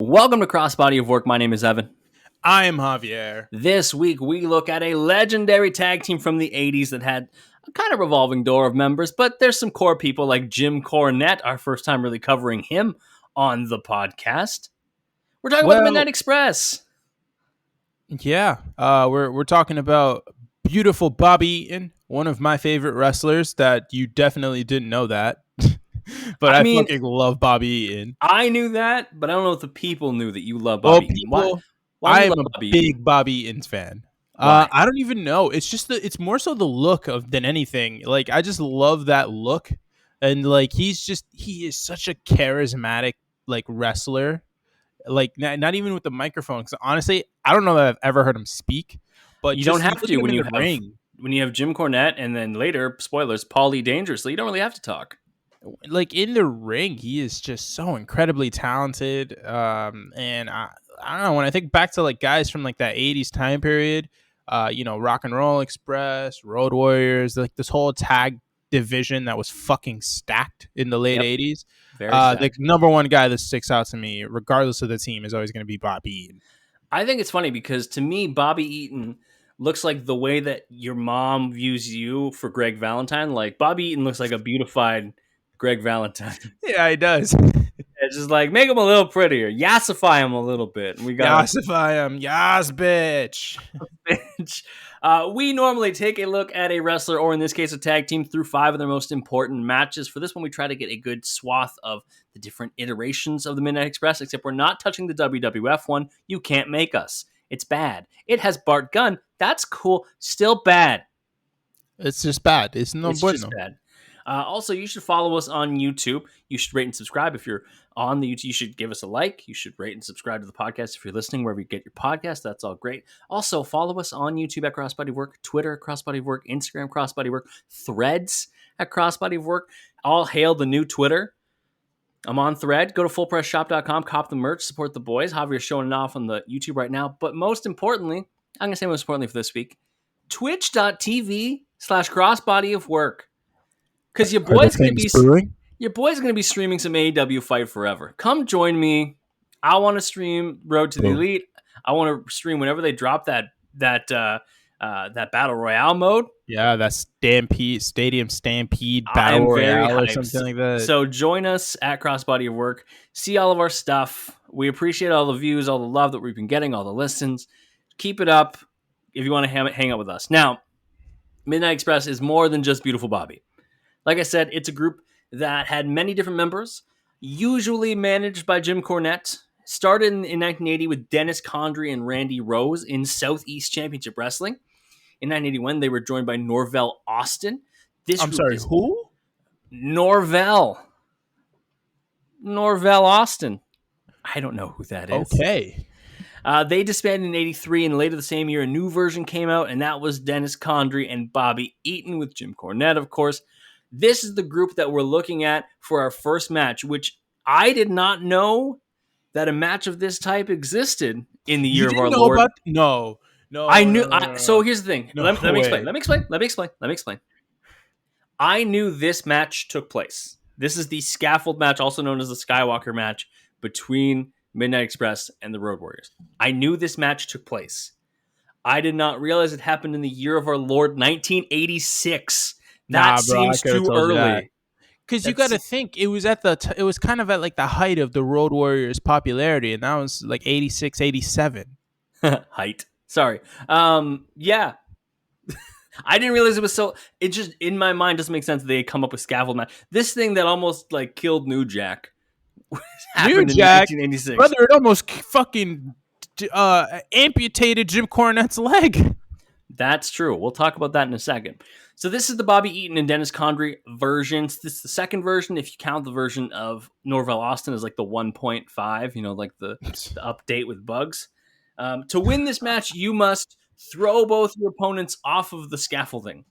Welcome to Crossbody of Work. My name is Evan. I am Javier. This week, we look at a legendary tag team from the 80s that had a kind of revolving door of members, but there's some core people like Jim Cornette, our first time really covering him on the podcast. We're talking about the Midnight Express. Yeah, we're talking about beautiful Bobby Eaton, one of my favorite wrestlers that you definitely didn't know that. But I fucking love Bobby Eaton. I knew that, but I don't know if the people knew that you love Bobby Eaton. I am a big Bobby Eaton fan. I don't even know. It's just it's more so the look than anything. Like, I just love that look, and like he is such a charismatic like wrestler. Like, not even with the microphone. Because honestly, I don't know that I've ever heard him speak. But you don't have to when you have Jim Cornette, and then later, spoilers, Paulie Dangerously. You don't really have to talk. Like, in the ring, he is just so incredibly talented. And I don't know, when I think back to like guys from like that 80s time period, Rock and Roll Express, Road Warriors, like this whole tag division that was fucking stacked in the late 80s. The number one guy that sticks out to me, regardless of the team, is always going to be Bobby Eaton. I think it's funny because to me, Bobby Eaton looks like the way that your mom views you for Greg Valentine. Like, Bobby Eaton looks like a beautified Greg Valentine. Yeah, he does. It's just like, make him a little prettier. Yassify him a little bit. We got Yassify him. Yas, bitch. We normally take a look at a wrestler, or in this case, a tag team, through 5 of their most important matches. For this one, we try to get a good swath of the different iterations of the Midnight Express, except we're not touching the WWF one. You can't make us. It's bad. It has Bart Gunn. That's cool. Still bad. It's just bad. It's just bad. Also, you should follow us on YouTube. You should rate and subscribe. If you're on the YouTube, you should give us a like. You should rate and subscribe to the podcast if you're listening wherever you get your podcast. That's all great. Also, follow us on YouTube at Crossbody of Work, Twitter at Crossbody of Work, Instagram Crossbody of Work, Threads at Crossbody of Work. All hail the new Twitter. I'm on Thread. Go to fullpressshop.com, cop the merch, support the boys. Javier's showing it off on the YouTube right now. But most importantly, I'm going to say most importantly for this week, twitch.tv/Crossbody of Work. Because your boy's going to be streaming some AEW Fight Forever. Come join me. I want to stream Road to the Elite. I want to stream whenever they drop that Battle Royale mode. Yeah, that Stadium Stampede Battle Royale or something like that. So join us at Crossbody of Work. See all of our stuff. We appreciate all the views, all the love that we've been getting, all the listens. Keep it up if you want to hang out with us. Now, Midnight Express is more than just Beautiful Bobby. Like I said, it's a group that had many different members, usually managed by Jim Cornette. Started in 1980 with Dennis Condrey and Randy Rose in Southeast Championship Wrestling. In 1981, they were joined by Norvell Austin. Who? Norvell Austin. I don't know who that is. Okay. They disbanded in 1983, and later the same year, a new version came out, and that was Dennis Condrey and Bobby Eaton with Jim Cornette, of course. This is the group that we're looking at for our first match, which I did not know that a match of this type existed in the year of our Lord. No. I knew. So here's the thing. Let me explain. I knew this match took place. This is the scaffold match, also known as the Skywalker match, between Midnight Express and the Road Warriors. I knew this match took place. I did not realize it happened in the year of our Lord, 1986. That seems too early. Because you got to think, it was it was kind of at like the height of the Road Warriors' popularity, and that was like 86, 87. Height. Sorry. Yeah. I didn't realize it was so. It just, in my mind, doesn't make sense that they had come up with scaffold match. This thing that almost like killed New Jack happened in 1986. Brother, it almost fucking amputated Jim Cornette's leg. That's true. We'll talk about that in a second. So this is the Bobby Eaton and Dennis Condrey versions. This is the second version, if you count the version of Norvell Austin as like the 1.5, like the update with bugs. To win this match, you must throw both your opponents off of the scaffolding.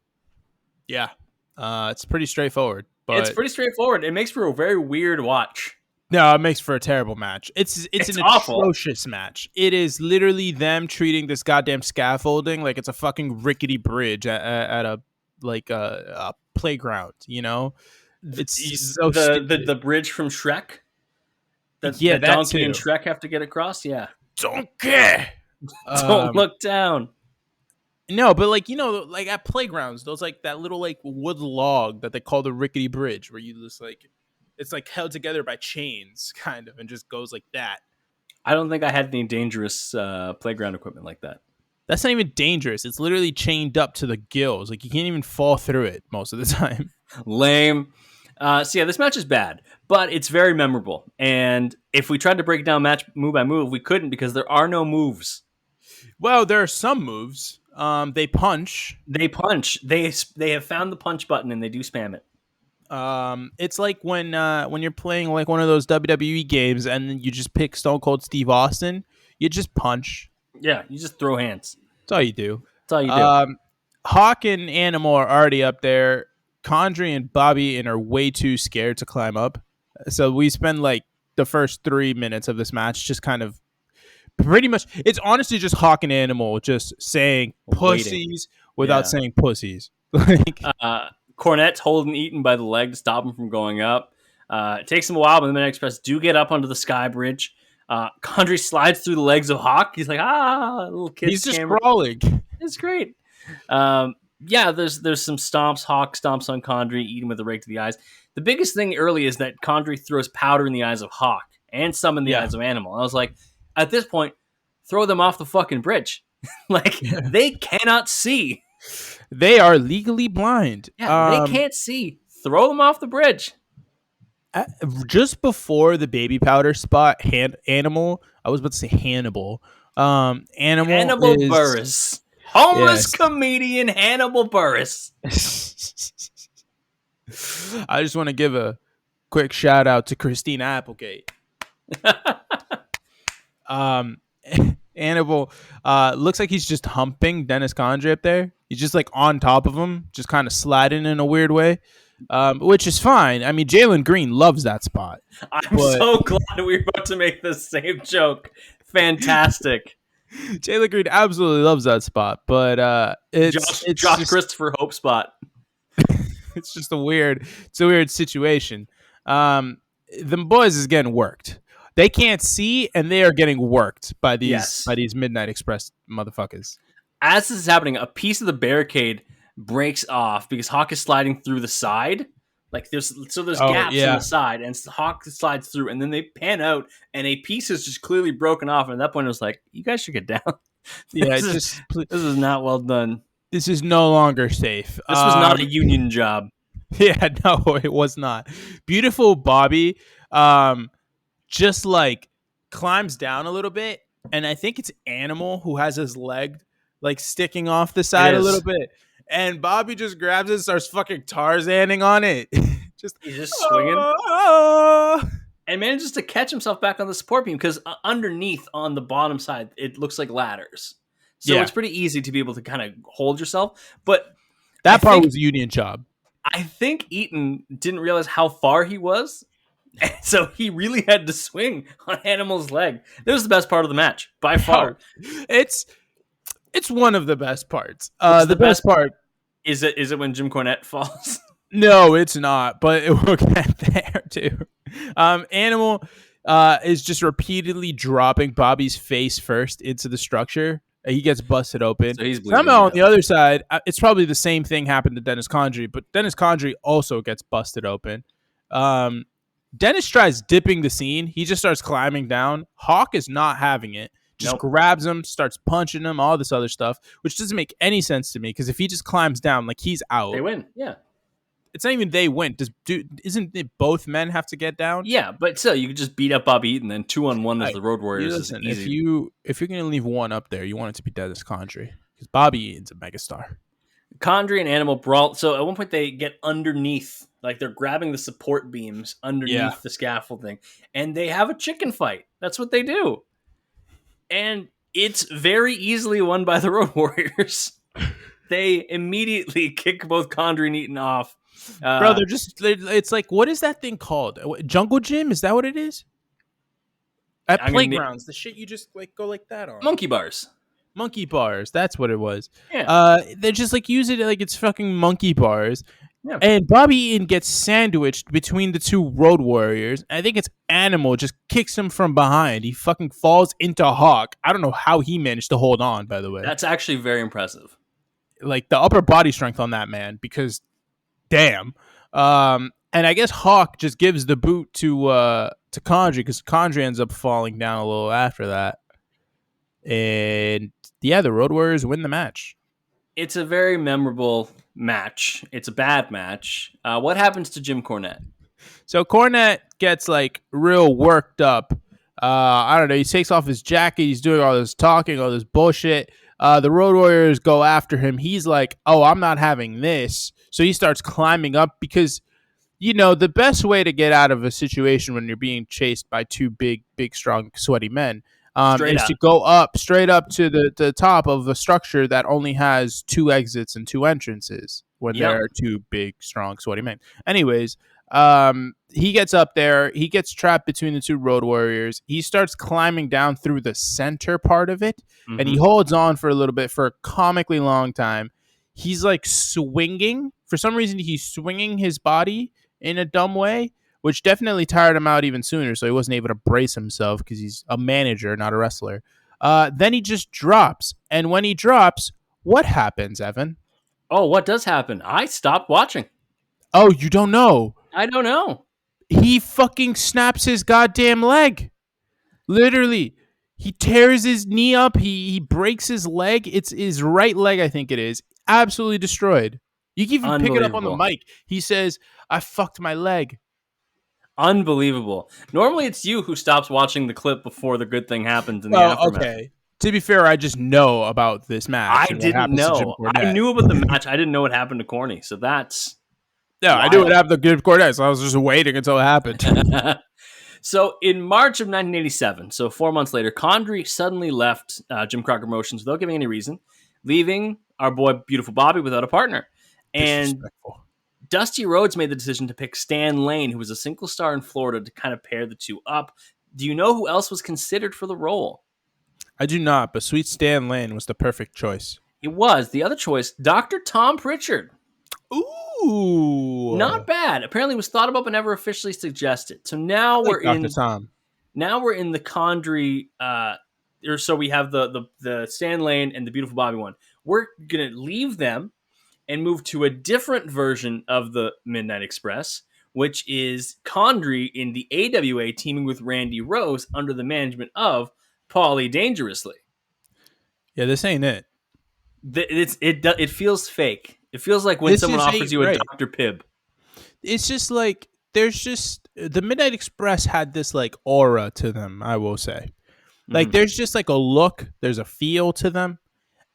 Yeah. It's pretty straightforward. But it's pretty straightforward. It makes for a very weird watch. No, it makes for a terrible match. It's an awful. Atrocious match. It is literally them treating this goddamn scaffolding like it's a fucking rickety bridge at a playground. It's so the bridge from Shrek. Yeah, that that Donkey and too. Shrek have to get across. Yeah, Don't care. don't look down. No, but like like at playgrounds, those like that little like wood log that they call the rickety bridge, where you just like it's like held together by chains, kind of, and just goes like that. I don't think I had any dangerous playground equipment like that. That's not even dangerous. It's literally chained up to the gills. Like you can't even fall through it most of the time. Lame. So yeah, this match is bad, but it's very memorable. And if we tried to break it down match move by move, we couldn't because there are no moves. Well, there are some moves. They punch. They punch. They have found the punch button and they do spam it. It's like when you're playing like one of those WWE games and then you just pick Stone Cold Steve Austin. You just punch. Yeah, you just throw hands. That's all you do. That's all you do. Hawk and Animal are already up there. Condrey and Bobby Eaton are way too scared to climb up. So we spend like the first 3 minutes of this match just kind of pretty much. It's honestly just Hawk and Animal just saying pussies without saying pussies. Like Cornette's holding Eaton by the leg to stop him from going up. It takes him a while, but the Midnight Express do get up onto the sky bridge. Condrey slides through the legs of Hawk. He's like, little kid. He's just crawling. It's great. Yeah, there's some stomps. Hawk stomps on Condrey, Eaton with a rake to the eyes. The biggest thing early is that Condrey throws powder in the eyes of Hawk and some in the eyes of Animal. I was like, at this point, throw them off the fucking bridge. They cannot see. They are legally blind. Yeah, they can't see. Throw them off the bridge. Just before the baby powder spot, Animal. I was about to say Hannibal. Hannibal Buress. Homeless comedian Hannibal Buress. I just want to give a quick shout out to Christina Applegate. Hannibal looks like he's just humping Dennis Condrey up there. He's just like on top of him, just kind of sliding in a weird way, which is fine. I mean, Jalen Green loves that spot. I'm so glad we were about to make the same joke. Fantastic. Jalen Green absolutely loves that spot, but it's Josh just, Christopher Hope spot. It's just a weird situation. The boys is getting worked. They can't see, and they are getting worked by these Midnight Express motherfuckers. As this is happening, a piece of the barricade breaks off because Hawk is sliding through the side. Like there's gaps on the side, and Hawk slides through, and then they pan out, and a piece is just clearly broken off. And at that point, it was like, you guys should get down. This is not well done. This is no longer safe. This was not a union job. Yeah, no, it was not. Beautiful Bobby, just like climbs down a little bit, and I think it's Animal who has his leg like sticking off the side a little bit, and Bobby just grabs it and starts fucking Tarzaning on it. He's just swinging and manages to catch himself back on the support beam because underneath on the bottom side it looks like ladders, so it's pretty easy to be able to kind of hold yourself. But that part was a union job. I think Eaton didn't realize how far he was, and so he really had to swing on Animal's leg. That was the best part of the match by far. It's one of the best parts. The best part is it when Jim Cornette falls? No, it's not. But we'll get there too. Animal is just repeatedly dropping Bobby's face first into the structure. He gets busted open. So he's somehow on the other side. It's probably the same thing happened to Dennis Condrey, but Dennis Condrey also gets busted open. Dennis tries dipping the scene. He just starts climbing down. Hawk is not having it. Just grabs him, starts punching him, all this other stuff, which doesn't make any sense to me because if he just climbs down, like he's out. They win, yeah. It's not even they win. Isn't it both men have to get down? Yeah, but still, you could just beat up Bobby Eaton, then 2-on-1 as the Road Warriors. Listen, if you're gonna leave one up there, you want it to be Dennis Condrey because Bobby Eaton's a megastar. Condrey and Animal brawl. So at one point they get underneath, like they're grabbing the support beams underneath the scaffolding, and they have a chicken fight. That's what they do. And it's very easily won by the Road Warriors. They immediately kick both Condrey and Eaton off. Bro, it's like, what is that thing called? Jungle Gym? Is that what it is? At playgrounds, the shit you just like go like that on. Monkey bars. Monkey bars. That's what it was. Yeah. They just like use it like it's fucking monkey bars. Yeah. And Bobby Eaton gets sandwiched between the two Road Warriors. I think it's Animal just kicks him from behind. He fucking falls into Hawk. I don't know how he managed to hold on, by the way. That's actually very impressive. Like the upper body strength on that man, because damn. And I guess Hawk just gives the boot to Condrey, because Condrey ends up falling down a little after that. And yeah, the Road Warriors win the match. It's a very memorable match. It's a bad match. What happens to Jim Cornette? So Cornette gets like real worked up. I don't know. He takes off his jacket. He's doing all this talking, all this bullshit. The Road Warriors go after him. He's like, "Oh, I'm not having this." So he starts climbing up because, the best way to get out of a situation when you're being chased by two big, strong, sweaty men is to go up, straight up to the top of a structure that only has two exits and two entrances when there are two big, strong, sweaty men. Anyways, he gets up there. He gets trapped between the two Road Warriors. He starts climbing down through the center part of it, and he holds on for a little bit, for a comically long time. He's like swinging. For some reason, he's swinging his body in a dumb way, which definitely tired him out even sooner, so he wasn't able to brace himself because he's a manager, not a wrestler. Then he just drops, and when he drops, what happens, Evan? Oh, what does happen? I stopped watching. Oh, you don't know? I don't know. He fucking snaps his goddamn leg. Literally. He tears his knee up. He breaks his leg. It's his right leg, I think it is. Absolutely destroyed. You can even pick it up on the mic. He says, "I fucked my leg." Unbelievable. Normally it's you who stops watching the clip before the good thing happens in the aftermath. Okay. To be fair, I just know about this match. I didn't know. I knew about the match. I didn't know what happened to Corny. So that's... Yeah, wild. I knew what happened to Cornette, so I was just waiting until it happened. So in March of 1987, so 4 months later, Condrey suddenly left Jim Crockett Promotions without giving any reason, leaving our boy Beautiful Bobby without a partner. And Dusty Rhodes made the decision to pick Stan Lane, who was a single star in Florida, to kind of pair the two up. Do you know who else was considered for the role? I do not, but Sweet Stan Lane was the perfect choice. It was. The other choice, Dr. Tom Pritchard. Ooh, not bad. Apparently, it was thought about but never officially suggested. So now we're in Dr. Tom. Now we're in the Condrey. So we have the Stan Lane and the Beautiful Bobby one. We're gonna leave them and move to a different version of the Midnight Express, which is Condrey in the AWA teaming with Randy Rose under the management of Paulie Dangerously. Yeah, this ain't it. It feels fake. It feels like when this someone offers you a Dr. Pibb. It's just like, there's just, the Midnight Express had this like aura to them, I will say. Like there's just like a look, there's a feel to them.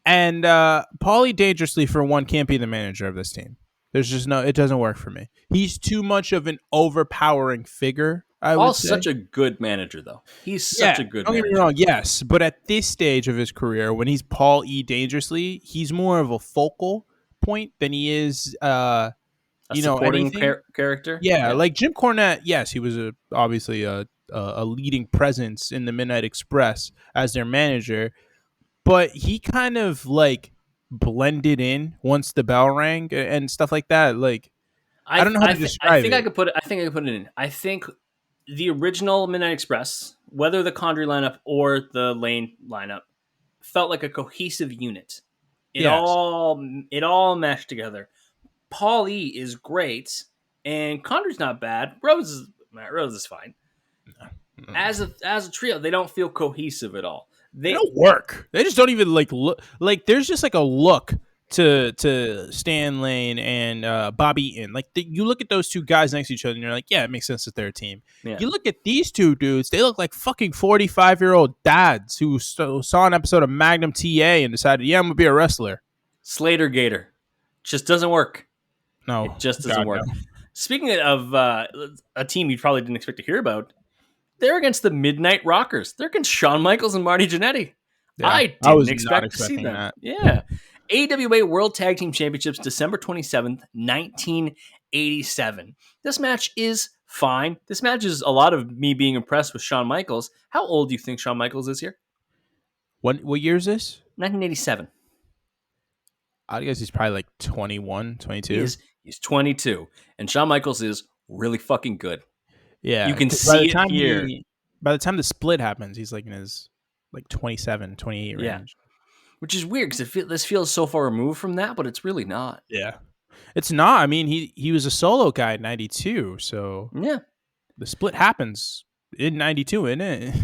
And Paulie Dangerously, for one, can't be the manager of this team. There's just it doesn't work for me. He's too much of an overpowering figure, I would say. Such a good manager, though. He's such a good manager. Don't get me wrong, yes. But at this stage of his career, when he's Paul E. Dangerously, he's more of a focal point than he is, a supporting character. Yeah, like Jim Cornette, yes, he was obviously a leading presence in the Midnight Express as their manager. But he kind of like blended in once the bell rang and stuff like that. Like, I don't know how to describe it. I think I could put it in. I think the original Midnight Express, whether the Condrey lineup or the Lane lineup, felt like a cohesive unit. It all meshed together. Paul E is great, and Condrey's not bad. Rose is fine. No. As a trio, they don't feel cohesive at all. They don't work. They just don't even like look. Like there's just like a look to Stan Lane and Bobby Eaton. Like you look at those two guys next to each other, and you're like, yeah, it makes sense that they're a team. Yeah. You look at these two dudes; they look like fucking 45-year-old dads who saw an episode of Magnum TA and decided, yeah, I'm gonna be a wrestler. Slater Gator just doesn't work. No, it just doesn't work. No. Speaking of a team you probably didn't expect to hear about. They're against the Midnight Rockers. They're against Shawn Michaels and Marty Jannetty. Yeah, I didn't expect to see them. That. Yeah. AWA World Tag Team Championships, December 27th, 1987. This match is fine. This match is a lot of me being impressed with Shawn Michaels. How old do you think Shawn Michaels is here? What year is this? 1987. I guess he's probably like 21, 22. He's 22, and Shawn Michaels is really fucking good. You Yeah, can because by the see it time here. the split happens, he's like in his like 27, 28 Yeah, range. which is weird because this feels so far removed from that, but it's really not. Yeah. It's not. I mean, he was a solo guy in 92, so Yeah. the split happens in 92, isn't it?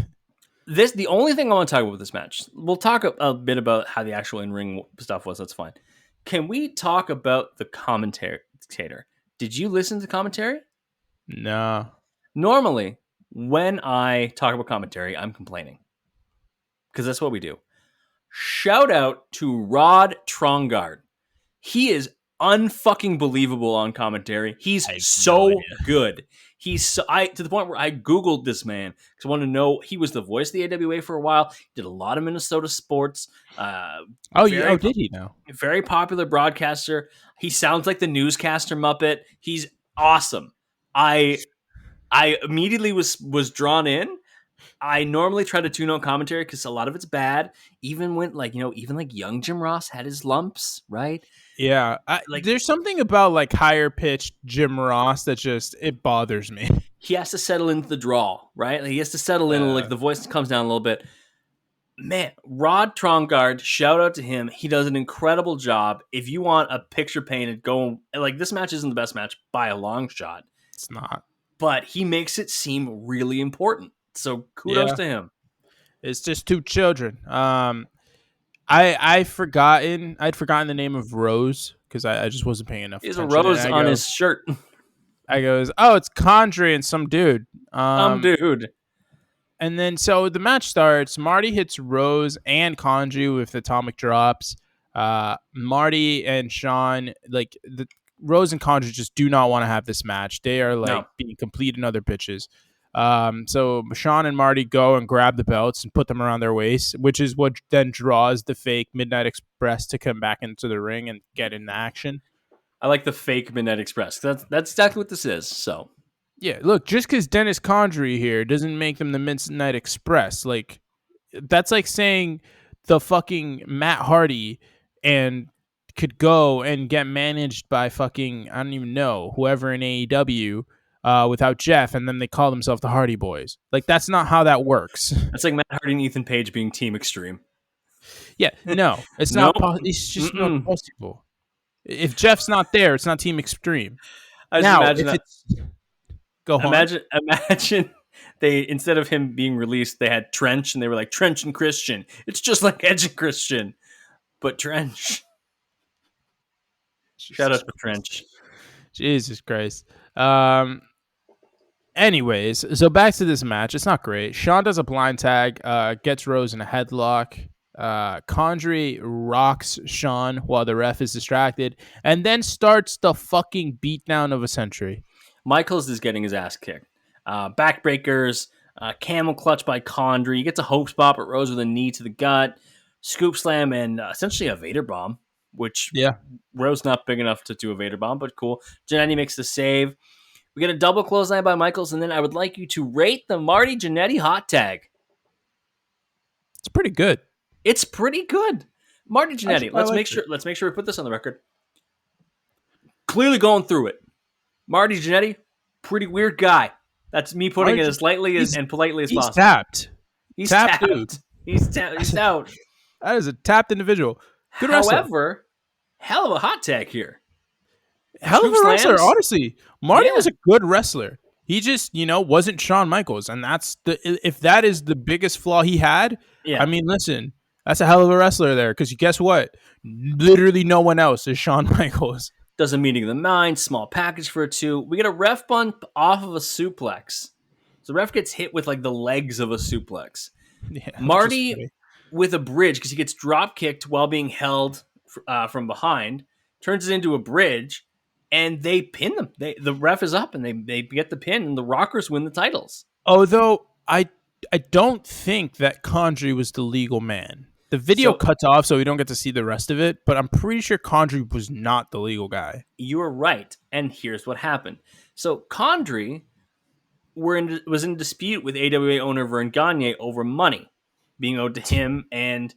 The only thing I want to talk about with this match, we'll talk a bit about how the actual in-ring stuff was. That's fine. Can we talk about the commentator? Did you listen to commentary? No. Normally, when I talk about commentary, I'm complaining because that's what we do. Shout out to Rod Trongard. He is unfucking believable on commentary. He's I have no so idea. good. To the point where I googled this man because I wanted to know. He was the voice of the AWA for a while. Did a lot of Minnesota sports. Oh, Very did he know? very popular broadcaster. He sounds like the newscaster Muppet. He's awesome. I immediately was drawn in. I normally try to tune out commentary because a lot of it's bad. Even when even like young Jim Ross had his lumps, right? Yeah, Like there's something about like higher pitched Jim Ross that just it bothers me. he has to settle into the drawl, right? Like, he has to settle in, like the voice comes down a little bit. Man, Rod Trongard, shout out to him. He does an incredible job. If you want a picture painted, go like this match isn't the best match by a long shot, It's not. but he makes it seem really important. So kudos Yeah, to him. it's just two children. I'd forgotten the name of Rose because I just wasn't paying enough He has a attention. rose on his shirt. I goes, oh, it's Condrey and some dude. Dude. And then so the match starts. Marty hits Rose and Condrey with atomic drops. Marty and Sean, Rose and Condrey just do not want to have this match. They are like being complete in other pitches. So Sean and Marty go and grab the belts and put them around their waists, which is what then draws the fake Midnight Express to come back into the ring and get in action. I like the fake Midnight Express. That's exactly what this is. So yeah, look, just because Dennis Condrey here doesn't make them the Midnight Express. Like that's like saying the fucking Matt Hardy and could go and get managed by fucking I don't even know whoever in AEW. Without Jeff, and then they call themselves the Hardy Boys. Like that's not how that works. That's like Matt Hardy and Ethan Page being Team Extreme. Yeah, no, it's Nope. not. It's just not possible. If Jeff's not there, it's not Team Extreme. I just Now, imagine if that. it's go on. Imagine they instead of him being released, they had Trench, and they were like Trench and Christian. It's just like Edge and Christian, but Trench. Shout out to Trench. Jesus Christ. Anyways, so back to this match. It's not great. Sean does a blind tag, gets Rose in a headlock. Condrey rocks Sean while the ref is distracted, and then starts the fucking beatdown of a century. Michaels is getting his ass kicked. Backbreakers, camel clutch by Condrey. He gets a hope spot, but Rose with a knee to the gut, scoop slam, and essentially a Vader bomb, which Rose not big enough to do a Vader bomb, but cool. Jannetty makes the save. We get a double clothesline by Michaels, and then I would like you to rate the Marty Jannetty hot tag. It's pretty good. It's pretty good. Marty Jannetty, let's make sure we put this on the record. Clearly going through it. Marty Jannetty, pretty weird guy. That's me putting it as lightly and politely as possible. Tapped. He's tapped. Dude. He's out. That is a tapped individual. Good However, hell of a hot tag here. Hell of a wrestler, honestly. Marty was a good wrestler. He just, wasn't Shawn Michaels, and if that is the biggest flaw he had. I mean, listen, that's a hell of a wrestler there. Because guess what? Literally, no one else is Shawn Michaels. Does a meeting of the mind, small package for a 2. We get a ref bump off of a suplex. So the ref gets hit with like the legs of a suplex. Yeah, Marty with a bridge because he gets drop kicked while being held from behind, turns it into a bridge. And they pin them. The ref is up, and they get the pin, and the Rockers win the titles. Although I don't think that Condrey was the legal man. The video cuts off, so we don't get to see the rest of it. But I'm pretty sure Condrey was not the legal guy. You are right, and here's what happened. So Condrey was in dispute with AWA owner Vern Gagne over money being owed to him, and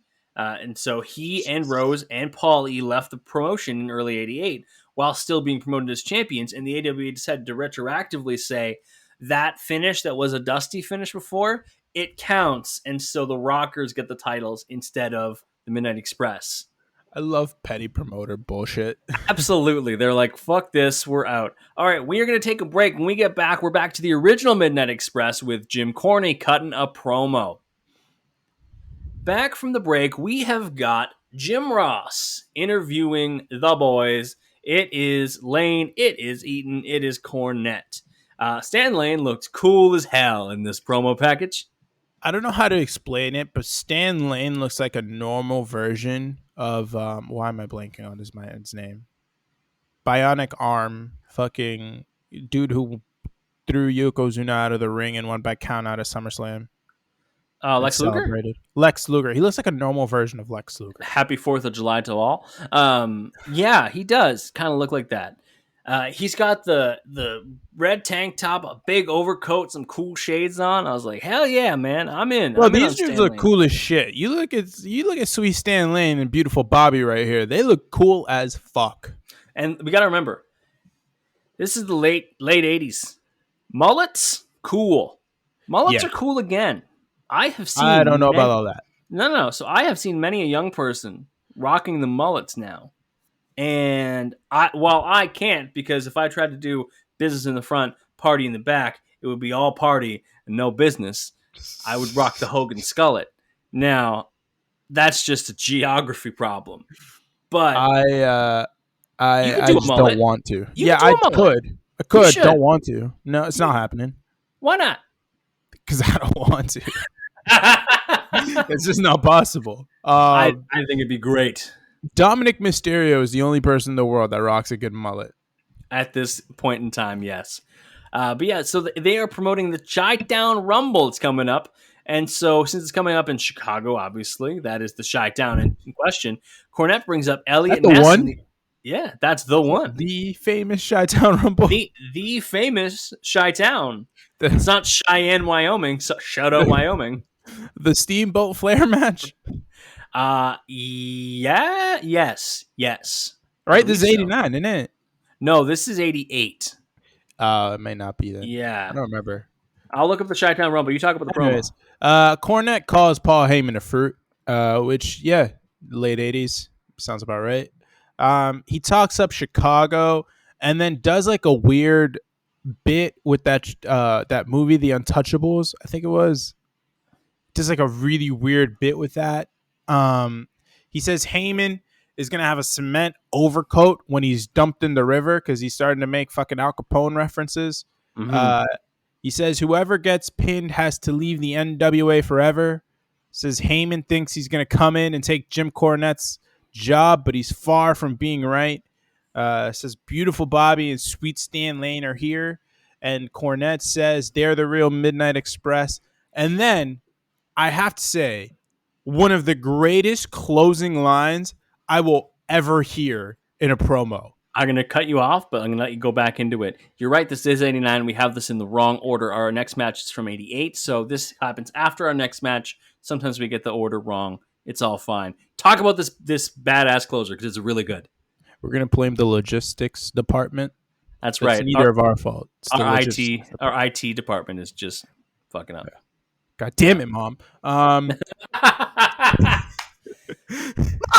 so he and Rose and Paul E left the promotion in early '88. while still being promoted as champions. And the AWA decided to retroactively say that finish that was a Dusty finish before, it counts. And so the Rockers get the titles instead of the Midnight Express. I love petty promoter bullshit. Absolutely. They're like, fuck this, we're out. All right, we are going to take a break. When we get back, we're back to the original Midnight Express with Jim Cornette cutting a promo. Back from the break, we have got Jim Ross interviewing the boys. It is Lane, it is Eaton, it is Cornette. Stan Lane looked cool as hell in this promo package. I don't know how to explain it, but Stan Lane looks like a normal version of why am I blanking on his man's name? Bionic Arm, fucking dude who threw Yokozuna out of the ring and won by count out of SummerSlam. Lex Luger? Lex Luger. He looks like a normal version of Lex Luger. Happy 4th of July to all. Yeah, he does kind of look like that. He's got the red tank top, a big overcoat, some cool shades on. I was like, hell yeah, man, I'm in. Well, I'm these dudes look cool as shit. You look at sweet Stan Lane and beautiful Bobby right here. They look cool as fuck. And we got to remember, this is the late 80s. Mullets, cool. Mullets are cool again. I have seen. I don't know about all that. No. So I have seen many a young person rocking the mullets now. And I can't, because if I tried to do business in the front, party in the back, it would be all party and no business. I would rock the Hogan skullet. Now, that's just a geography problem. But I just don't want to. I could. I could. Don't want to. No, it's not happening. Why not? Because I don't want to. It's just not possible. I think it'd be great. Dominic Mysterio is the only person in the world that rocks a good mullet. At this point in time, yes. But yeah, so they are promoting the Chi-Town Rumble. It's coming up. And so since it's coming up in Chicago, obviously, that is the Chi-Town in question. Cornette brings up Elliot Ness. The one? Yeah, that's the one. The famous Chi-Town Rumble. The famous Chi-Town. It's not Cheyenne, Wyoming. So shout out Wyoming. The Steamboat Flair match. Yes. Right, this is 89, isn't it? No, this is 88. It may not be then. Yeah. I don't remember. I'll look up the Chi-Town Rumble. You talk about the promo. Cornette calls Paul Heyman a fruit, which, late 80s. Sounds about right. He talks up Chicago and then does like a weird bit with that movie, The Untouchables, I think it was. Does like a really weird bit with that. He says Heyman is going to have a cement overcoat when he's dumped in the river because he's starting to make fucking Al Capone references. Mm-hmm. He says whoever gets pinned has to leave the NWA forever. Says Heyman thinks he's going to come in and take Jim Cornette's job, but he's far from being right. Says beautiful Bobby and sweet Stan Lane are here. And Cornette says they're the real Midnight Express. And then I have to say, one of the greatest closing lines I will ever hear in a promo. I'm going to cut you off, but I'm going to let you go back into it. You're right, this is 89. We have this in the wrong order. Our next match is from 88, so this happens after our next match. Sometimes we get the order wrong. It's all fine. Talk about this badass closer, because it's really good. We're going to blame the logistics department. That's right. It's neither of our fault. Our IT department is just fucking up. Yeah. God damn it, Mom.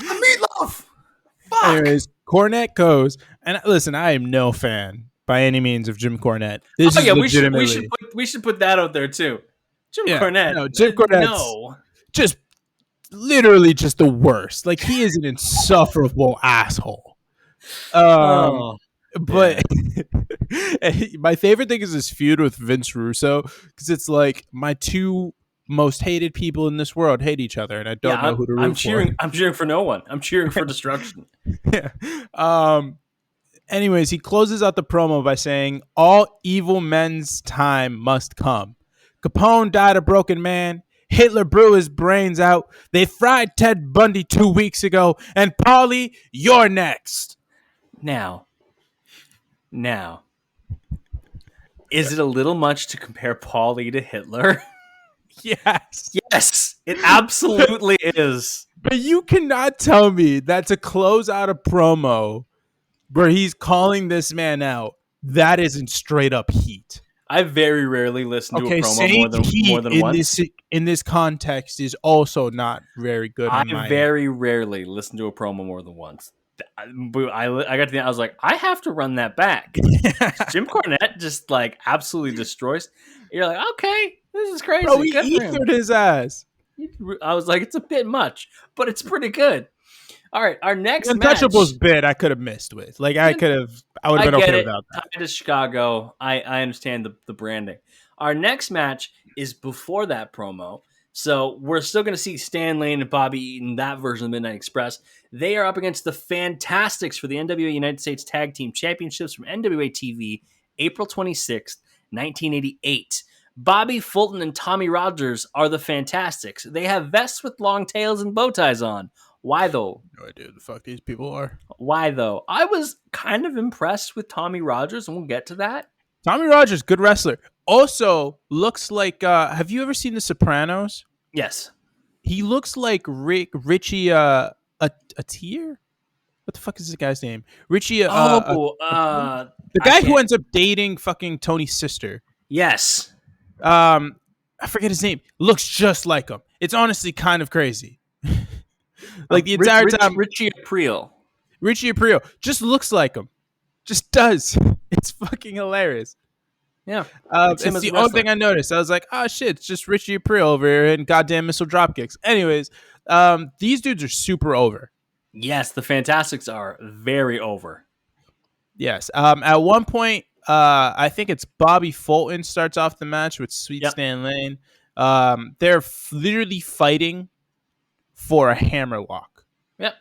Meatloaf! Fuck! Anyways, Cornette goes, and listen, I am no fan by any means of Jim Cornette. This is legitimately... we should put that out there too. Jim Cornette. No, Jim Cornette. Just literally just the worst. Like, he is an insufferable asshole. But my favorite thing is this feud with Vince Russo, because it's like my two most hated people in this world hate each other, and I don't know who to root for. I'm cheering for no one. I'm cheering for destruction. Yeah. Anyways, he closes out the promo by saying, all evil men's time must come. Capone died a broken man. Hitler blew his brains out. They fried Ted Bundy 2 weeks ago. And Paulie, you're next. Now, is it a little much to compare Paulie to Hitler? Yes. Yes, it absolutely is. But you cannot tell me that to close out a promo where he's calling this man out. That isn't straight up heat. I very rarely listen to a Okay, promo saying more heat than in once. this context is also not very good I on my end. very rarely listen to a promo more than once. I got to the end, I was like, I have to run that back. Jim Cornette just like absolutely destroys. You're like, okay, this is Bro, crazy. he Good for him. ethered his ass. I was like, it's a bit much, but it's pretty good. All right, our The next match. Untouchables bit I could have missed with. Like I would I have been get okay it. without that. Tied to Chicago. I understand the branding. Our next match is before that promo. So we're still going to see Stan Lane and Bobby Eaton, that version of Midnight Express. They are up against the Fantastics for the NWA United States Tag Team Championships from NWA TV, April 26th, 1988. Bobby Fulton and Tommy Rogers are the Fantastics. They have vests with long tails and bow ties on. Why though? No idea who the fuck these people are. Why though? I was kind of impressed with Tommy Rogers, and we'll get to that. Tommy Rogers, good wrestler. Also looks like. Have you ever seen The Sopranos? Yes. He looks like Richie Atier. What the fuck is this guy's name? Richie. The I guy who can't. ends up dating fucking Tony's sister. Yes. I forget his name. Looks just like him. It's honestly kind of crazy. Like the entire time, Richie Aprile. Richie Aprile just looks like him. Just does. It's fucking hilarious. Yeah. It's the only thing I noticed. I was like, oh shit, it's just Richie Aprile over here and goddamn missile dropkicks. Anyways, these dudes are super over. Yes, the Fantastics are very over. Yes. At one point, I think it's Bobby Fulton starts off the match with Sweet Stan Lane. They're literally fighting for a hammerlock. Yep.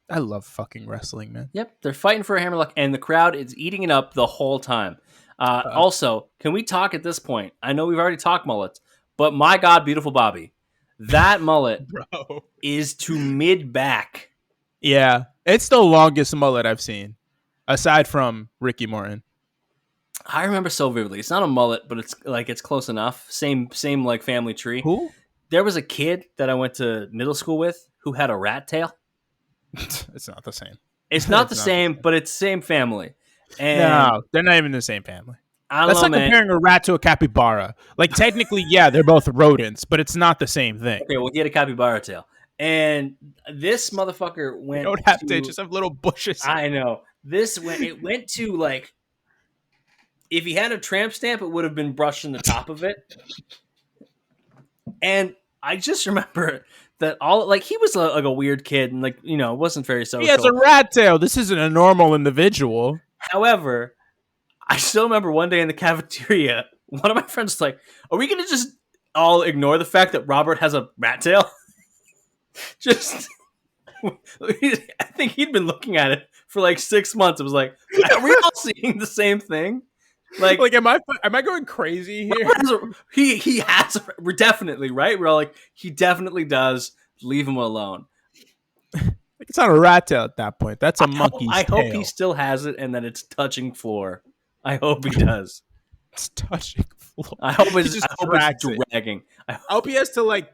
I love fucking wrestling, man. Yep. They're fighting for a hammerlock, and the crowd is eating it up the whole time. Also, can we talk at this point? I know we've already talked mullets, but my God, beautiful Bobby. That mullet Bro. is to mid-back. Yeah. It's the longest mullet I've seen, aside from Ricky Morton. I remember so vividly. It's not a mullet, but it's close enough. Same like family tree. Who? There was a kid that I went to middle school with who had a rat tail. It's not the same. It's not the same, but it's same family. And no, they're not even the same family. That's like man. comparing a rat to a capybara. Like technically, yeah, they're both rodents, but it's not the same thing. Okay, well, he had a capybara tail, and this motherfucker went. You don't have to just have little bushes. I know it went to like. If he had a tramp stamp, it would have been brushing the top of it. And I just remember that he was like a weird kid and wasn't very social. He has a rat tail. This isn't a normal individual. However, I still remember one day in the cafeteria, one of my friends was like, "Are we going to just all ignore the fact that Robert has a rat tail?" Just, I think he'd been looking at it for like 6 months. It was like, are we all seeing the same thing? Like am I going crazy here? He has. We're definitely right. We're all like, he definitely does. Leave him alone. Like it's not a rat tail at that point. That's a monkey's tail. I hope he still has it and that it's touching floor. I hope he does. It's touching floor. I hope it's dragging. I hope he has to like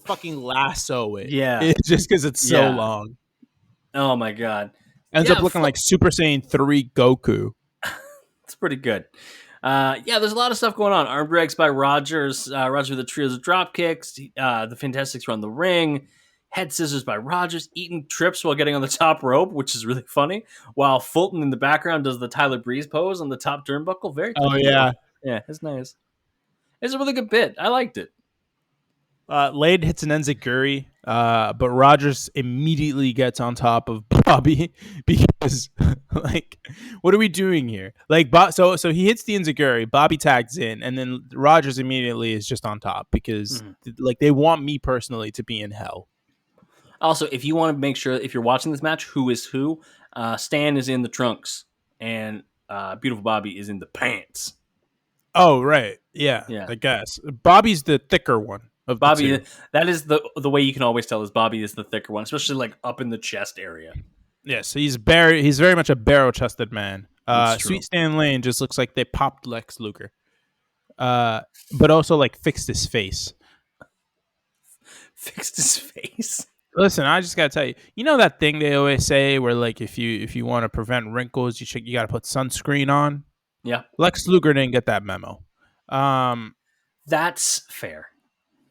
fucking lasso it. Yeah, just because it's so long. Oh my god! Ends up looking like Super Saiyan 3 Goku. It's pretty good. There's a lot of stuff going on. Arm drags by Rogers. Rogers with the trios of drop kicks. The Fantastics run the ring. Head scissors by Rogers. Eaton trips while getting on the top rope, which is really funny. While Fulton in the background does the Tyler Breeze pose on the top turnbuckle. Very cool. Oh, yeah. Yeah, it's nice. It's a really good bit. I liked it. Lade hits an enziguri, but Rogers immediately gets on top of Bobby because, what are we doing here? So he hits the enziguri, Bobby tags in, and then Rogers immediately is just on top because, they want me personally to be in hell. Also, if you want to make sure, if you're watching this match, who is who, Stan is in the trunks, and Beautiful Bobby is in the pants. Oh, right. Yeah, I guess. Bobby's the thicker one. Of Bobby, that is the way you can always tell is Bobby is the thicker one, especially up in the chest area. Yes, he's very much a barrel-chested man. Sweet Stan Lane just looks like they popped Lex Luger, but also fixed his face. Fixed his face. Listen, I just gotta tell you, you know that thing they always say where like if you want to prevent wrinkles, you gotta put sunscreen on. Yeah, Lex Luger didn't get that memo. Um, that's fair.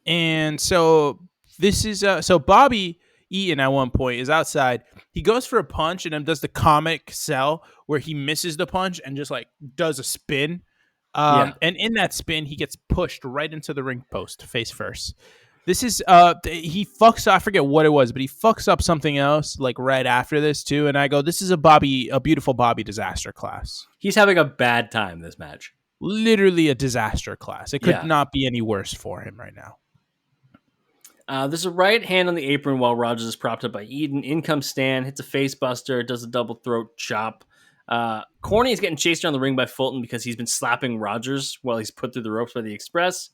and so this is so Bobby Eaton at one point is outside. He goes for a punch and then does the comic sell where he misses the punch and just like does a spin. Yeah, And in that spin, he gets pushed right into the ring post face first. This is he fucks up, I forget what it was, but he fucks up something else like right after this too. And I go, this is a beautiful Bobby disaster class. he's having a bad time this match. Literally a disaster class. It could Yeah. not be any worse for him right now. There's a right hand on the apron while Rogers is propped up by Eden. In comes Stan, hits a face buster, does a double throat chop. Corny is getting chased around the ring by Fulton because he's been slapping Rogers while he's put through the ropes by the Express.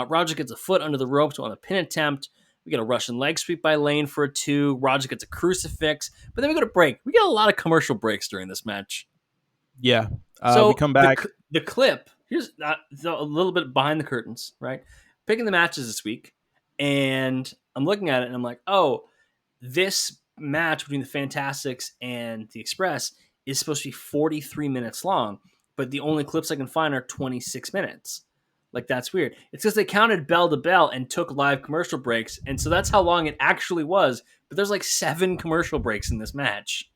Rogers gets a foot under the ropes on a pin attempt. We get a Russian leg sweep by Lane for a 2. Rogers gets a crucifix. But then we go to break. We get a lot of commercial breaks during this match. Yeah. So We come back. The clip, here's a little bit behind the curtains, right? Picking the matches this week. And I'm looking at it and I'm like, oh, this match between the Fantastics and the Express is supposed to be 43 minutes long, but the only clips I can find are 26 minutes. Like, that's weird. It's because they counted bell to bell and took live commercial breaks, and so that's how long it actually was. But there's like 7 commercial breaks in this match.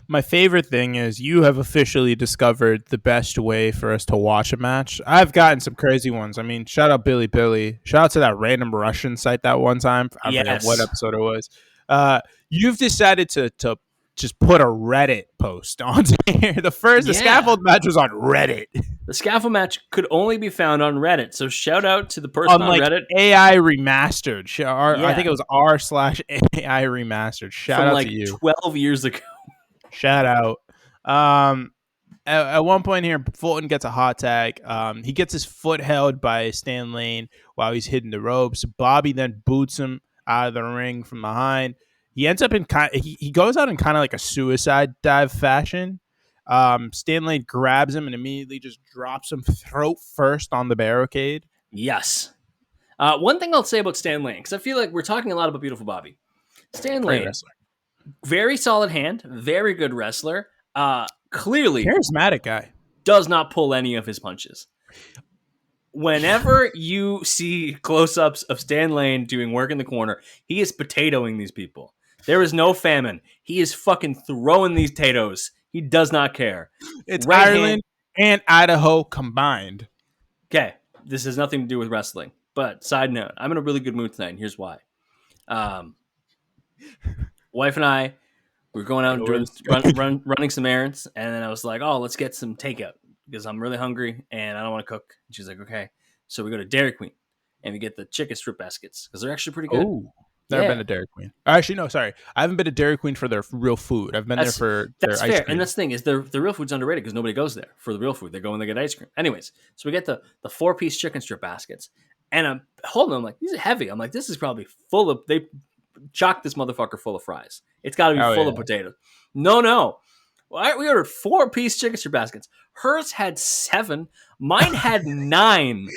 My favorite thing is you have officially discovered the best way for us to watch a match. I've gotten some crazy ones. I mean, shout out Billy Billy. Shout out to that random Russian site that one time. I forget what episode it was. You've decided to just put a Reddit post on here. The scaffold match was on Reddit. The scaffold match could only be found on Reddit. So shout out to the person on Reddit. AI Remastered. I think it was r/AI Remastered. Shout out to you. 12 years ago. Shout out. At one point here, Fulton gets a hot tag. He gets his foot held by Stan Lane while he's hitting the ropes. Bobby then boots him out of the ring from behind. He ends up in he goes out in kind of like a suicide dive fashion. Stan Lane grabs him and immediately just drops him throat first on the barricade. Yes. One thing I'll say about Stan Lane, because I feel like we're talking a lot about Beautiful Bobby. Stan Lane, very solid hand, very good wrestler. Clearly, charismatic guy. Does not pull any of his punches. Whenever you see close-ups of Stan Lane doing work in the corner, he is potatoing these people. There is no famine. He is fucking throwing these potatoes. He does not care. It's right Ireland and Idaho combined. Okay, this has nothing to do with wrestling. But side note, I'm in a really good mood tonight, and here's why. Wife and I were going out and running some errands, and then I was like, oh, let's get some takeout because I'm really hungry and I don't want to cook. And she's like, okay. So we go to Dairy Queen, and we get the chicken strip baskets because they're actually pretty good. Ooh. Never been to Dairy Queen. Actually, no, sorry. I haven't been to Dairy Queen for their real food. I've been there for their ice cream. And that's the thing is the real food's underrated because nobody goes there for the real food. They go and they get ice cream. Anyways, so we get the 4-piece chicken strip baskets. And I'm holding them like, these are heavy. I'm like, this is probably full of, they chocked this motherfucker full of fries. It's got to be full of potatoes. No. Well, we ordered 4-piece chicken strip baskets. Hers had 7. Mine had 9.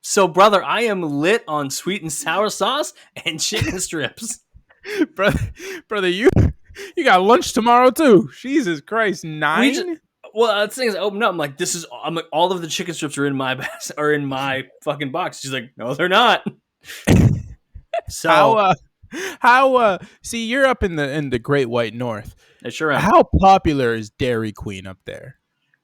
So, brother, I am lit on sweet and sour sauce and chicken strips. brother, you got lunch tomorrow too. Jesus Christ, 9? Well, the thing is, I opened up. I'm like, all of the chicken strips are in my fucking box. She's like, no, they're not. So how see, you're up in the Great White North. I sure am. How popular is Dairy Queen up there?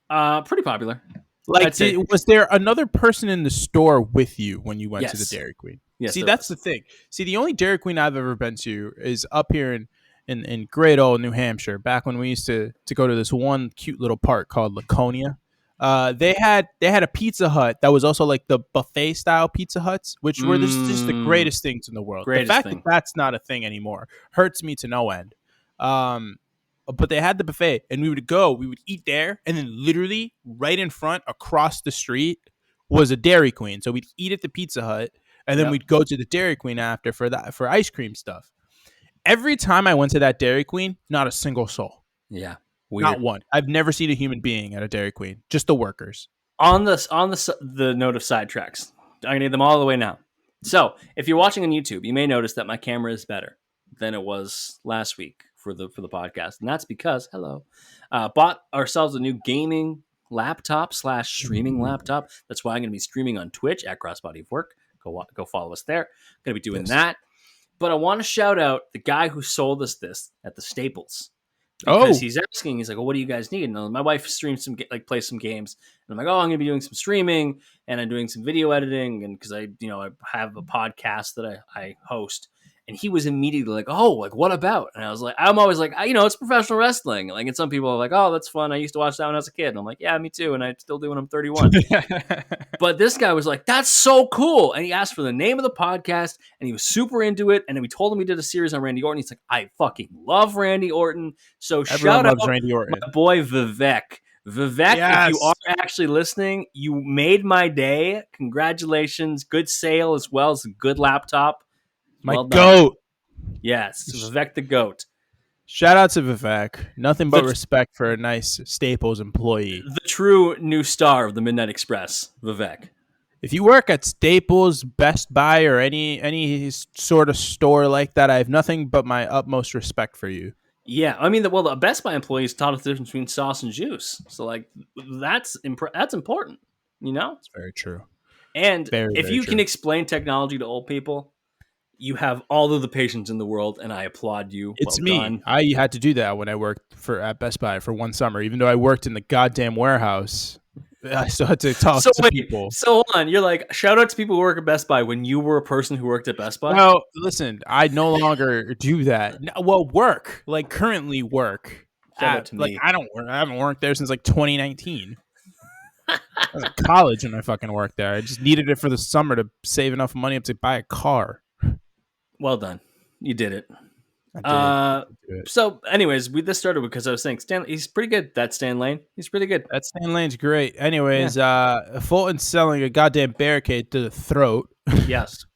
Pretty popular. Like, was there another person in the store with you when you went to the Dairy Queen? Yes. See, that's the thing. See, the only Dairy Queen I've ever been to is up here in great old New Hampshire. Back when we used to go to this one cute little park called Laconia. They had a Pizza Hut that was also like the buffet style Pizza Huts, which were just the greatest things in the world. The fact that that's not a thing anymore hurts me to no end. But they had the buffet, and we would eat there, and then literally right in front, across the street, was a Dairy Queen. So we'd eat at the Pizza Hut, and then we'd go to the Dairy Queen after for ice cream stuff. Every time I went to that Dairy Queen, not a single soul. Yeah, weird. Not one. I've never seen a human being at a Dairy Queen. Just the workers. On the note of sidetracks, I'm gonna need them all the way now. So if you're watching on YouTube, you may notice that my camera is better than it was last week for the podcast, and that's because bought ourselves a new gaming laptop / streaming laptop. That's why I'm going to be streaming on Twitch at Crossbody of Work. Go follow us there. Going to be doing that. But I want to shout out the guy who sold us this at the Staples. Because he's asking, he's like, well, what do you guys need? And my wife streams plays some games. And I'm like, oh, I'm going to be doing some streaming and I'm doing some video editing. And because I have a podcast that I host. And he was immediately like, oh, like, what about? And I was like, I'm always like, it's professional wrestling. Like, and some people are like, oh, that's fun. I used to watch that when I was a kid. And I'm like, yeah, me too. And I still do when I'm 31. But this guy was like, that's so cool. And he asked for the name of the podcast and he was super into it. And then we told him we did a series on Randy Orton. He's like, I fucking love Randy Orton. So Everyone shout out Randy Orton. my boy Vivek. Vivek, yes. If you are actually listening, you made my day. Congratulations. Good sale as well as a good laptop. My goat. Yes, Vivek the goat. Shout out to Vivek. Nothing but respect for a nice Staples employee. The true new star of the Midnight Express, Vivek. If you work at Staples, Best Buy, or any sort of store like that, I have nothing but my utmost respect for you. Yeah, I mean, the Best Buy employees taught us the difference between sauce and juice. So, like, that's important, you know? It's very true. And if you can explain technology to old people, you have all of the patience in the world, and I applaud you. It's me. Done. I had to do that when I worked at Best Buy for one summer. Even though I worked in the goddamn warehouse, I still had to talk to people. So hold on. You're like, shout out to people who work at Best Buy when you were a person who worked at Best Buy? Well, listen, I no longer do that. Well, currently work. Shout out to me. I haven't worked there since like 2019. I was in college when I fucking worked there. I just needed it for the summer to save enough money to buy a car. Well done. You did it. So anyways, this started because I was saying Stan, he's pretty good. That's Stan Lane. He's pretty good. That Stan Lane's great. Anyways, Fulton's selling a goddamn barricade to the throat. Yes.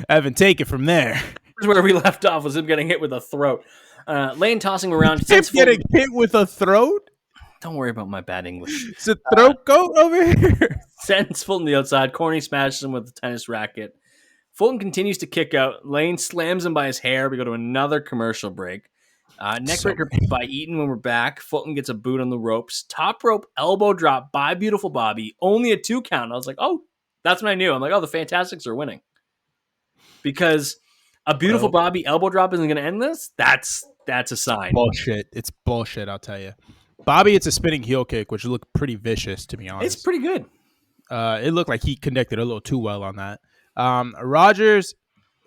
Evan, take it from there. This is where we left off, was him getting hit with a throat. Lane tossing him around. Him getting hit with a throat? Don't worry about my bad English. It's a throat goat over here. Sends Fulton to the outside. Corny smashes him with the tennis racket. Fulton continues to kick out. Lane slams him by his hair. We go to another commercial break. Neckbreaker by Eaton when we're back. Fulton gets a boot on the ropes. Top rope elbow drop by Beautiful Bobby. Only a 2 count. I was like, oh, that's when I knew. I'm like, oh, the Fantastics are winning. Because a Beautiful Bobby elbow drop isn't going to end this? That's a sign. Bullshit. It's bullshit, I'll tell you. Bobby, it's a spinning heel kick, which looked pretty vicious, to be honest. It's pretty good. It looked like he connected a little too well on that. Rogers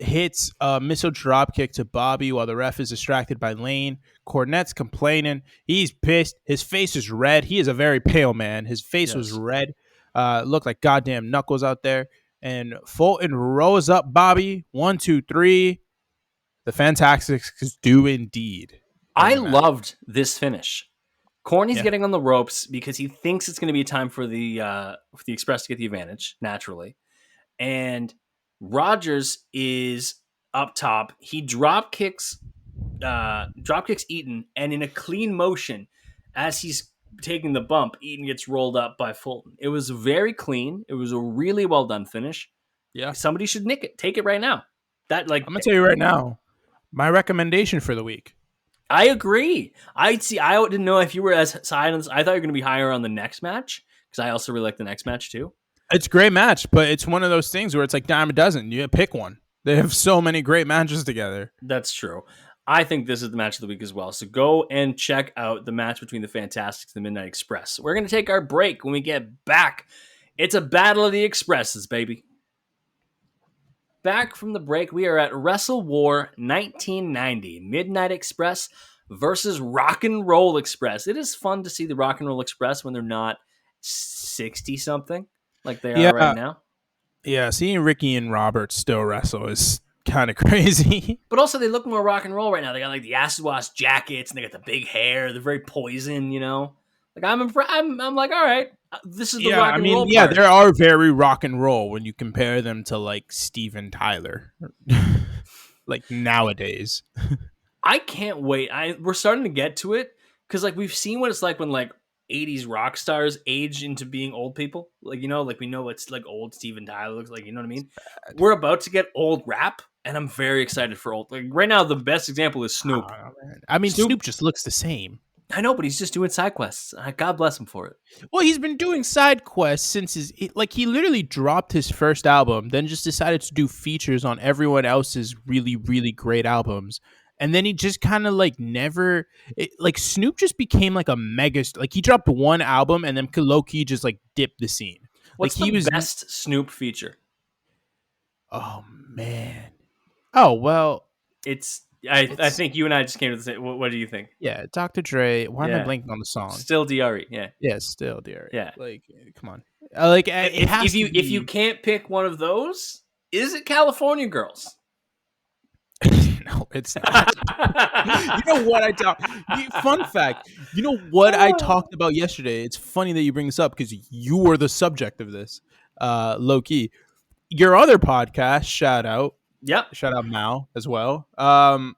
hits a missile drop kick to Bobby while the ref is distracted by Lane. Cornette's complaining. He's pissed. His face is red. He is a very pale man. His face was red. Looked like goddamn knuckles out there. And Fulton rolls up Bobby. 1, 2, 3. The Fantastics do indeed. I loved this finish. Corny's getting on the ropes because he thinks it's going to be time for the Express to get the advantage, naturally. And Rogers is up top. He drop kicks Eaton, and in a clean motion, as he's taking the bump, Eaton gets rolled up by Fulton. It was very clean. It was a really well done finish. Yeah, somebody should nick it. Take it right now. I'm gonna tell you right now, my recommendation for the week. I agree. I didn't know if you were as high on this. I thought you were going to be higher on the next match because I also really like the next match too. It's a great match, but it's one of those things where it's like dime a dozen. You pick one. They have so many great matches together. That's true. I think this is the match of the week as well. So go and check out the match between the Fantastics and the Midnight Express. We're going to take our break. When we get back, it's a battle of the Expresses, baby. Back from the break, we are at Wrestle War 1990. Midnight Express versus Rock and Roll Express. It is fun to see the Rock and Roll Express when they're not 60-something. Like they are right now. Yeah, seeing Ricky and Robert still wrestle is kind of crazy. But also, they look more rock and roll right now. They got like the acid wash jackets, and they got the big hair. They're very Poison, you know. Like I'm like, all right, this is the rock and roll. Yeah, they are very rock and roll when you compare them to like Steven Tyler, like nowadays. I can't wait. We're starting to get to it because like we've seen what it's like when like '80s rock stars age into being old people. Like, you know, like we know what's like old Steven Tyler looks like. You know what I mean? We're about to get old rap, and I'm very excited for old. Like right now, the best example is Snoop. Oh, I mean, Snoop just looks the same. I know, but he's just doing side quests. God bless him for it. Well, he's been doing side quests since he literally dropped his first album, then just decided to do features on everyone else's really, really great albums. And then he just kind of like never, like Snoop just became like a mega, like he dropped one album and then low-key just like dipped the scene. What's like the best Snoop feature? Oh, man. Oh, well. I think you and I just came to the same. What do you think? Yeah, Dr. Dre. Why am I blanking on the song? Still DRE. Yeah. Yeah, still DRE. Yeah. Like, come on. Like, it has if you to be... if you can't pick one of those, is it California Girls? No, it's not. You know what I talked? Fun fact. You know what I talked about yesterday? It's funny that you bring this up because you were the subject of this. Low key. Your other podcast, shout out. Yep. Shout out Mal as well. I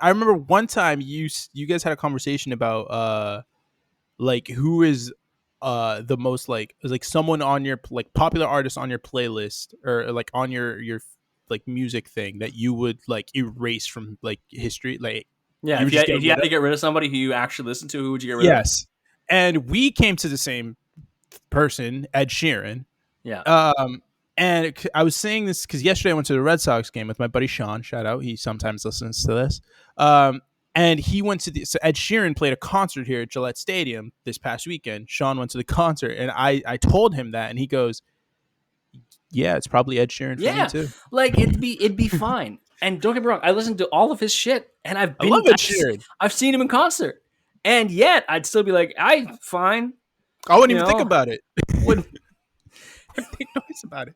remember one time you guys had a conversation about like who is the most like someone on your like popular artist on your playlist or like on your like music thing that you would like erase from like history. Like yeah, if you had to get rid of somebody who you actually listen to, who would you get rid of? Yes. And we came to the same person, Ed Sheeran. Yeah. And I was saying this because yesterday I went to the Red Sox game with my buddy Sean. Shout out. He sometimes listens to this. And he went to so Ed Sheeran played a concert here at Gillette Stadium this past weekend. Sean went to the concert, and I told him that, and he goes, "Yeah, it's probably Ed Sheeran for me too." Like it'd be fine. And don't get me wrong, I listened to all of his shit, and I love Ed Sheeran. I've seen him in concert, and yet I'd still be like, "I'm fine." I wouldn't even think about it. Wouldn't think noise about it.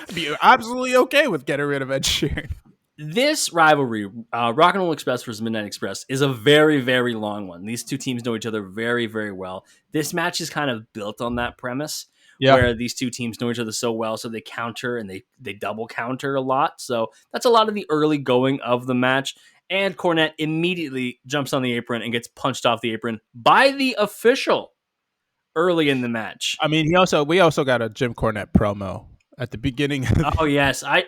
I'd be absolutely okay with getting rid of Ed Sheeran. This rivalry, Rock and Roll Express versus Midnight Express, is a very, very long one. These two teams know each other very, very well. This match is kind of built on that premise, where these two teams know each other so well, so they counter and they double counter a lot. So that's a lot of the early going of the match. And Cornette immediately jumps on the apron and gets punched off the apron by the official early in the match. I mean, we also got a Jim Cornette promo at the beginning. Oh yes, I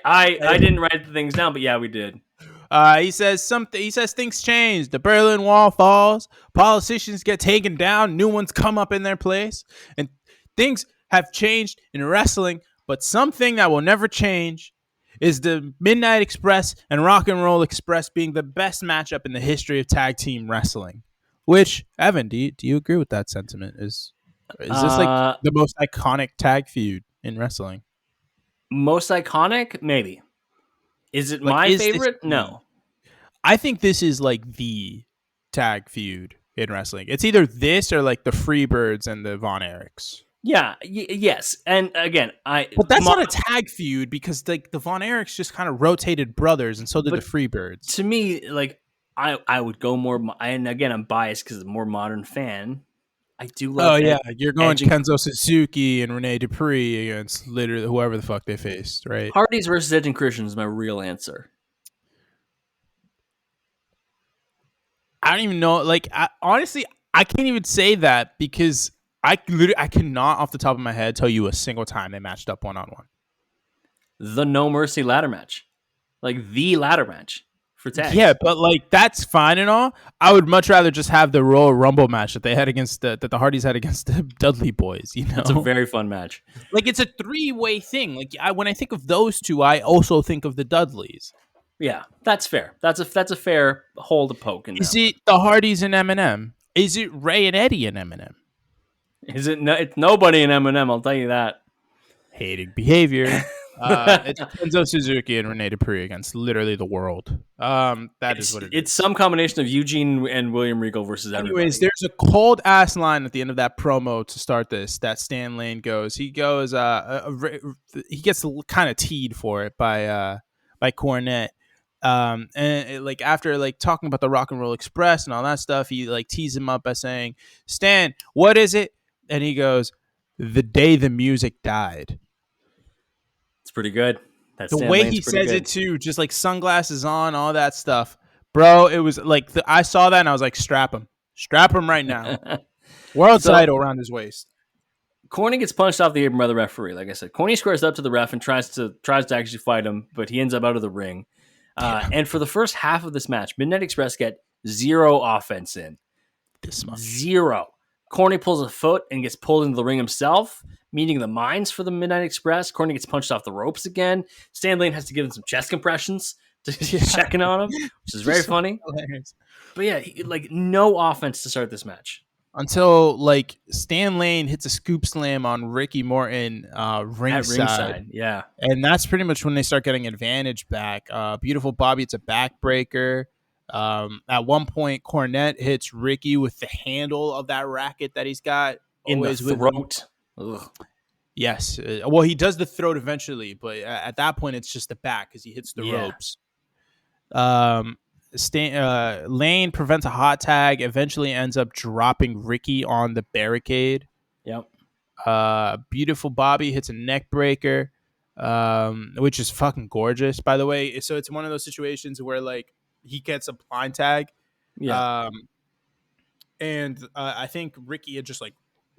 didn't write the things down, but yeah, we did. He says something. He says things change. The Berlin Wall falls. Politicians get taken down. New ones come up in their place, and things have changed in wrestling. But something that will never change is the Midnight Express and Rock and Roll Express being the best matchup in the history of tag team wrestling. Which, Evan, do you agree with that sentiment? Is this like the most iconic tag feud in wrestling? Most iconic? Maybe. Is it my favorite? No. I think this is like the tag feud in wrestling. It's either this or like the Freebirds and the Von Erichs. Yeah. Yes. And again, but that's not a tag feud because like the Von Erichs just kind of rotated brothers, and so did the Freebirds. To me, like I would go more. And again, I'm biased because I'm a more modern fan. I do love. Oh yeah, you're going Kenzo Suzuki and Rene Dupree against literally whoever the fuck they faced, right? Hardys versus Edge and Christian is my real answer. I don't even know. Like, honestly, I can't even say that because I cannot off the top of my head tell you a single time they matched up 1-on-1. The No Mercy ladder match, like the ladder match. For tags. Yeah, but like that's fine and all. I would much rather just have the Royal Rumble match that they had against that the Hardys had against the Dudley Boys. You know, it's a very fun match. Like it's a 3-way thing. Like when I think of those two, I also think of the Dudleys. Yeah, that's fair. That's a fair hole to poke in. Is it the Hardys and Eminem? Is it Ray and Eddie and Eminem? Is it? No, it's nobody in Eminem. I'll tell you that. Hating behavior. It's Kenzo Suzuki and Rene Dupree against literally the world. Is what it is. It's some combination of Eugene and William Regal versus everybody. Anyways, there's a cold ass line at the end of that promo to start this that Stan Lane goes. He goes. He gets kind of teed for it by Cornette. And like after like talking about the Rock and Roll Express and all that stuff, he like teased him up by saying, "Stan, what is it?" And he goes, "The day the music died." It's pretty good. The way he says it too, just like sunglasses on, all that stuff, bro. It was like I saw that and I was like, strap him right now. World So title around his waist. Corny gets punched off the apron by the referee. Like I said, Corny squares up to the ref and tries to actually fight him, but he ends up out of the ring. And for the first half of this match, Midnight Express get 0 offense in. This much. 0. Corny pulls a foot and gets pulled into the ring himself, meeting the mines for the Midnight Express. Corny gets punched off the ropes again. Stan Lane has to give him some chest compressions to checking on him, which is very funny. Hilarious. But yeah, no offense to start this match. Until Stan Lane hits a scoop slam on Ricky Morton ringside. Yeah. And that's pretty much when they start getting advantage back. Beautiful Bobby, it's a backbreaker. At one point, Cornette hits Ricky with the handle of that racket that he's got in the throat. Yes. Well, he does the throat eventually, but at that point, it's just the back because he hits the ropes. Lane prevents a hot tag, eventually ends up dropping Ricky on the barricade. Yep. Beautiful Bobby hits a neck breaker, which is fucking gorgeous, by the way. So it's one of those situations where he gets a blind tag. Yeah. And I think Ricky had just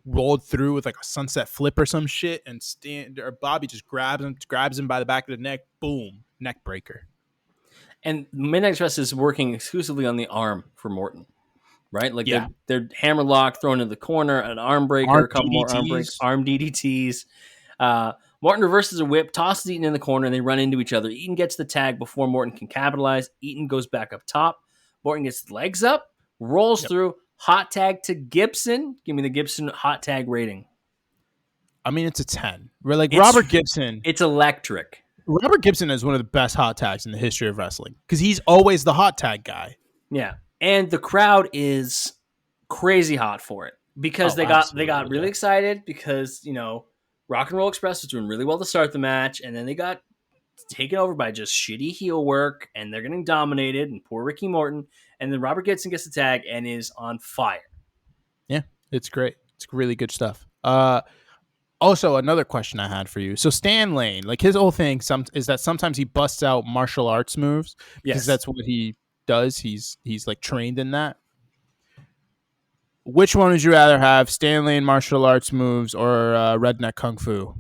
rolled through with a sunset flip or some shit, and Bobby just grabs him by the back of the neck. Boom, neck breaker. And Midnight Express is working exclusively on the arm for Morton, right? They're hammer lock, thrown in the corner, an arm breaker, a couple more arm DDTs. Morton reverses a whip, tosses Eaton in the corner, and they run into each other. Eaton gets the tag before Morton can capitalize. Eaton goes back up top. Morton gets his legs up, rolls through, hot tag to Gibson. Give me the Gibson hot tag rating. I mean, it's a 10. Robert Gibson. It's electric. Robert Gibson is one of the best hot tags in the history of wrestling because he's always the hot tag guy. Yeah, and the crowd is crazy hot for it because they got really excited because Rock and Roll Express was doing really well to start the match, and then they got taken over by just shitty heel work, and they're getting dominated. And poor Ricky Morton, and then Robert Gibson gets the tag and is on fire. Yeah, it's great. It's really good stuff. Also, another question I had for you. So Stan Lane, his whole thing is that sometimes he busts out martial arts moves because that's what he does. He's trained in that. Which one would you rather have, Stan Lane martial arts moves or redneck kung fu?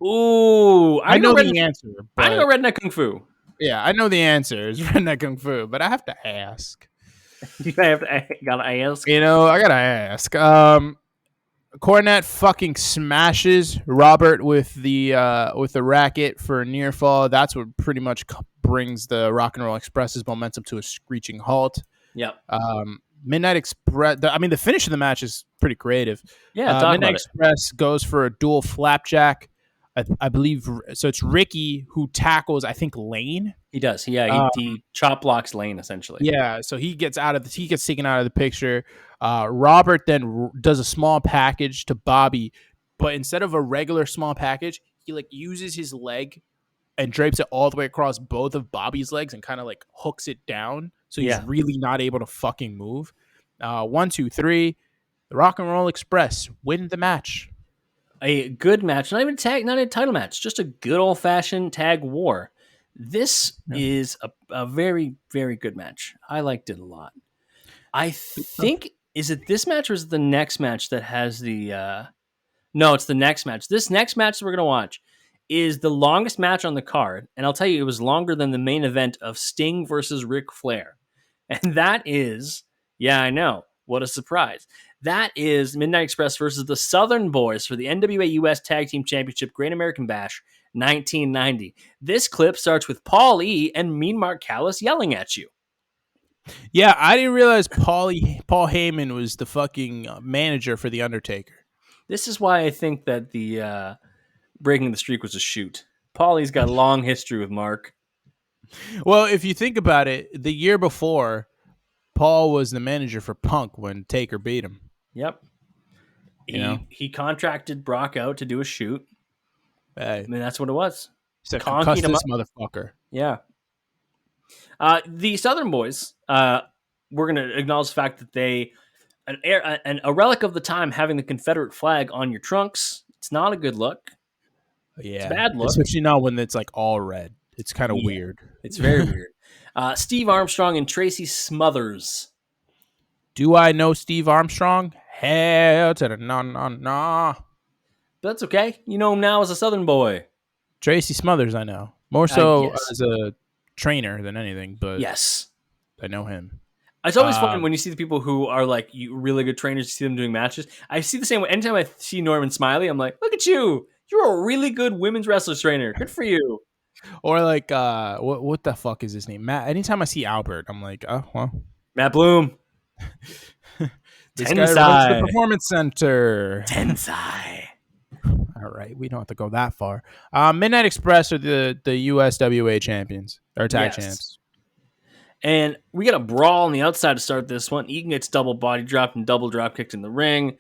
Ooh, I know the answer. I know redneck kung fu. Yeah, I know the answer is redneck kung fu, but I have to ask. Gotta ask. I gotta ask. Cornette fucking smashes Robert with the racket for a near fall. That's what pretty much brings the Rock and Roll Express's momentum to a screeching halt. Yep. Midnight Express. The finish of the match is pretty creative. Yeah. Midnight Express goes for a dual flapjack. I believe so. It's Ricky who tackles, I think, Lane. He does. Yeah, he chop blocks Lane essentially. Yeah, so he gets taken out of the picture. Robert then does a small package to Bobby, but instead of a regular small package, he uses his leg and drapes it all the way across both of Bobby's legs and kind of hooks it down, so he's really not able to fucking move. 1, 2, 3. The Rock and Roll Express win the match. A good match, not a title match, just a good old fashioned tag war. This is a very, very good match. I liked it a lot. I think, is it this match or is it the next match that has the... No, it's the next match. This next match that we're going to watch is the longest match on the card. And I'll tell you, it was longer than the main event of Sting versus Ric Flair. And that is... Yeah, I know. What a surprise. That is Midnight Express versus the Southern Boys for the NWA US Tag Team Championship Great American Bash 1990. This clip starts with Paul E. and Mean Mark Callis yelling at you. Yeah, I didn't realize Paul Heyman was the fucking manager for The Undertaker. This is why I think that the breaking the streak was a shoot. Paulie's got a long history with Mark. Well, if you think about it, the year before, Paul was the manager for Punk when Taker beat him. Yep. He contracted Brock out to do a shoot. Hey. I mean, that's what it was. He said, concuss this motherfucker. Yeah. The Southern Boys, we're going to acknowledge the fact that they, a relic of the time, having the Confederate flag on your trunks, it's not a good look. Yeah. It's a bad look. Especially not when it's all red. It's kind of weird. It's very weird. Steve Armstrong and Tracy Smothers. Do I know Steve Armstrong? Hell to the no. But that's okay. You know him now as a Southern boy. Tracy Smothers, I know. More so Yes. as a trainer than anything, but Yes. I know him. It's always fun when you see the people who are like really good trainers, you see them doing matches. I see the same way. Anytime I see Norman Smiley, I'm like, look at you. You're a really good women's wrestler trainer. Good for you. Or like, what the fuck is his name? Matt. Anytime I see Albert, I'm like, oh, well. Matt Bloom. This guy runs the Tensai. performance center. Tensai. All right, we don't have to go that far. Midnight Express are the USWA champions or tag champs. And we got a brawl on the outside to start this one. Eaton gets double body dropped and double drop kicked in the ring.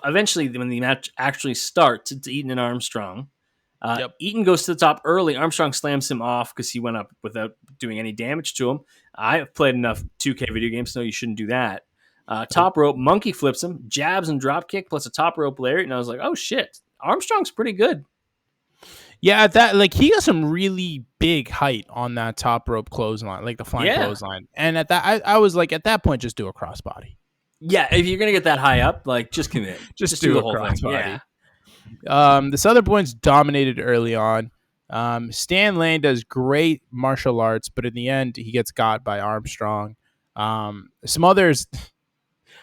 Eventually, when the match actually starts, it's Eaton and Armstrong. Eaton goes to the top early. Armstrong slams him off because he went up without doing any damage to him. I've played enough 2K video games to know you shouldn't do that. Top rope, monkey flips him, jabs and drop kick plus a top rope lariat. And I was like, oh shit, Armstrong's pretty good. Yeah, that like he got some really big height on that top rope clothesline, like the flying clothesline. And at that, I was like, at that point, just do a crossbody. Yeah, if you're gonna get that high up, like just commit, just do the whole crossbody. Yeah. The Southern Points dominated early on. Stan Lane does great martial arts, but in the end, he gets got by Armstrong. Smothers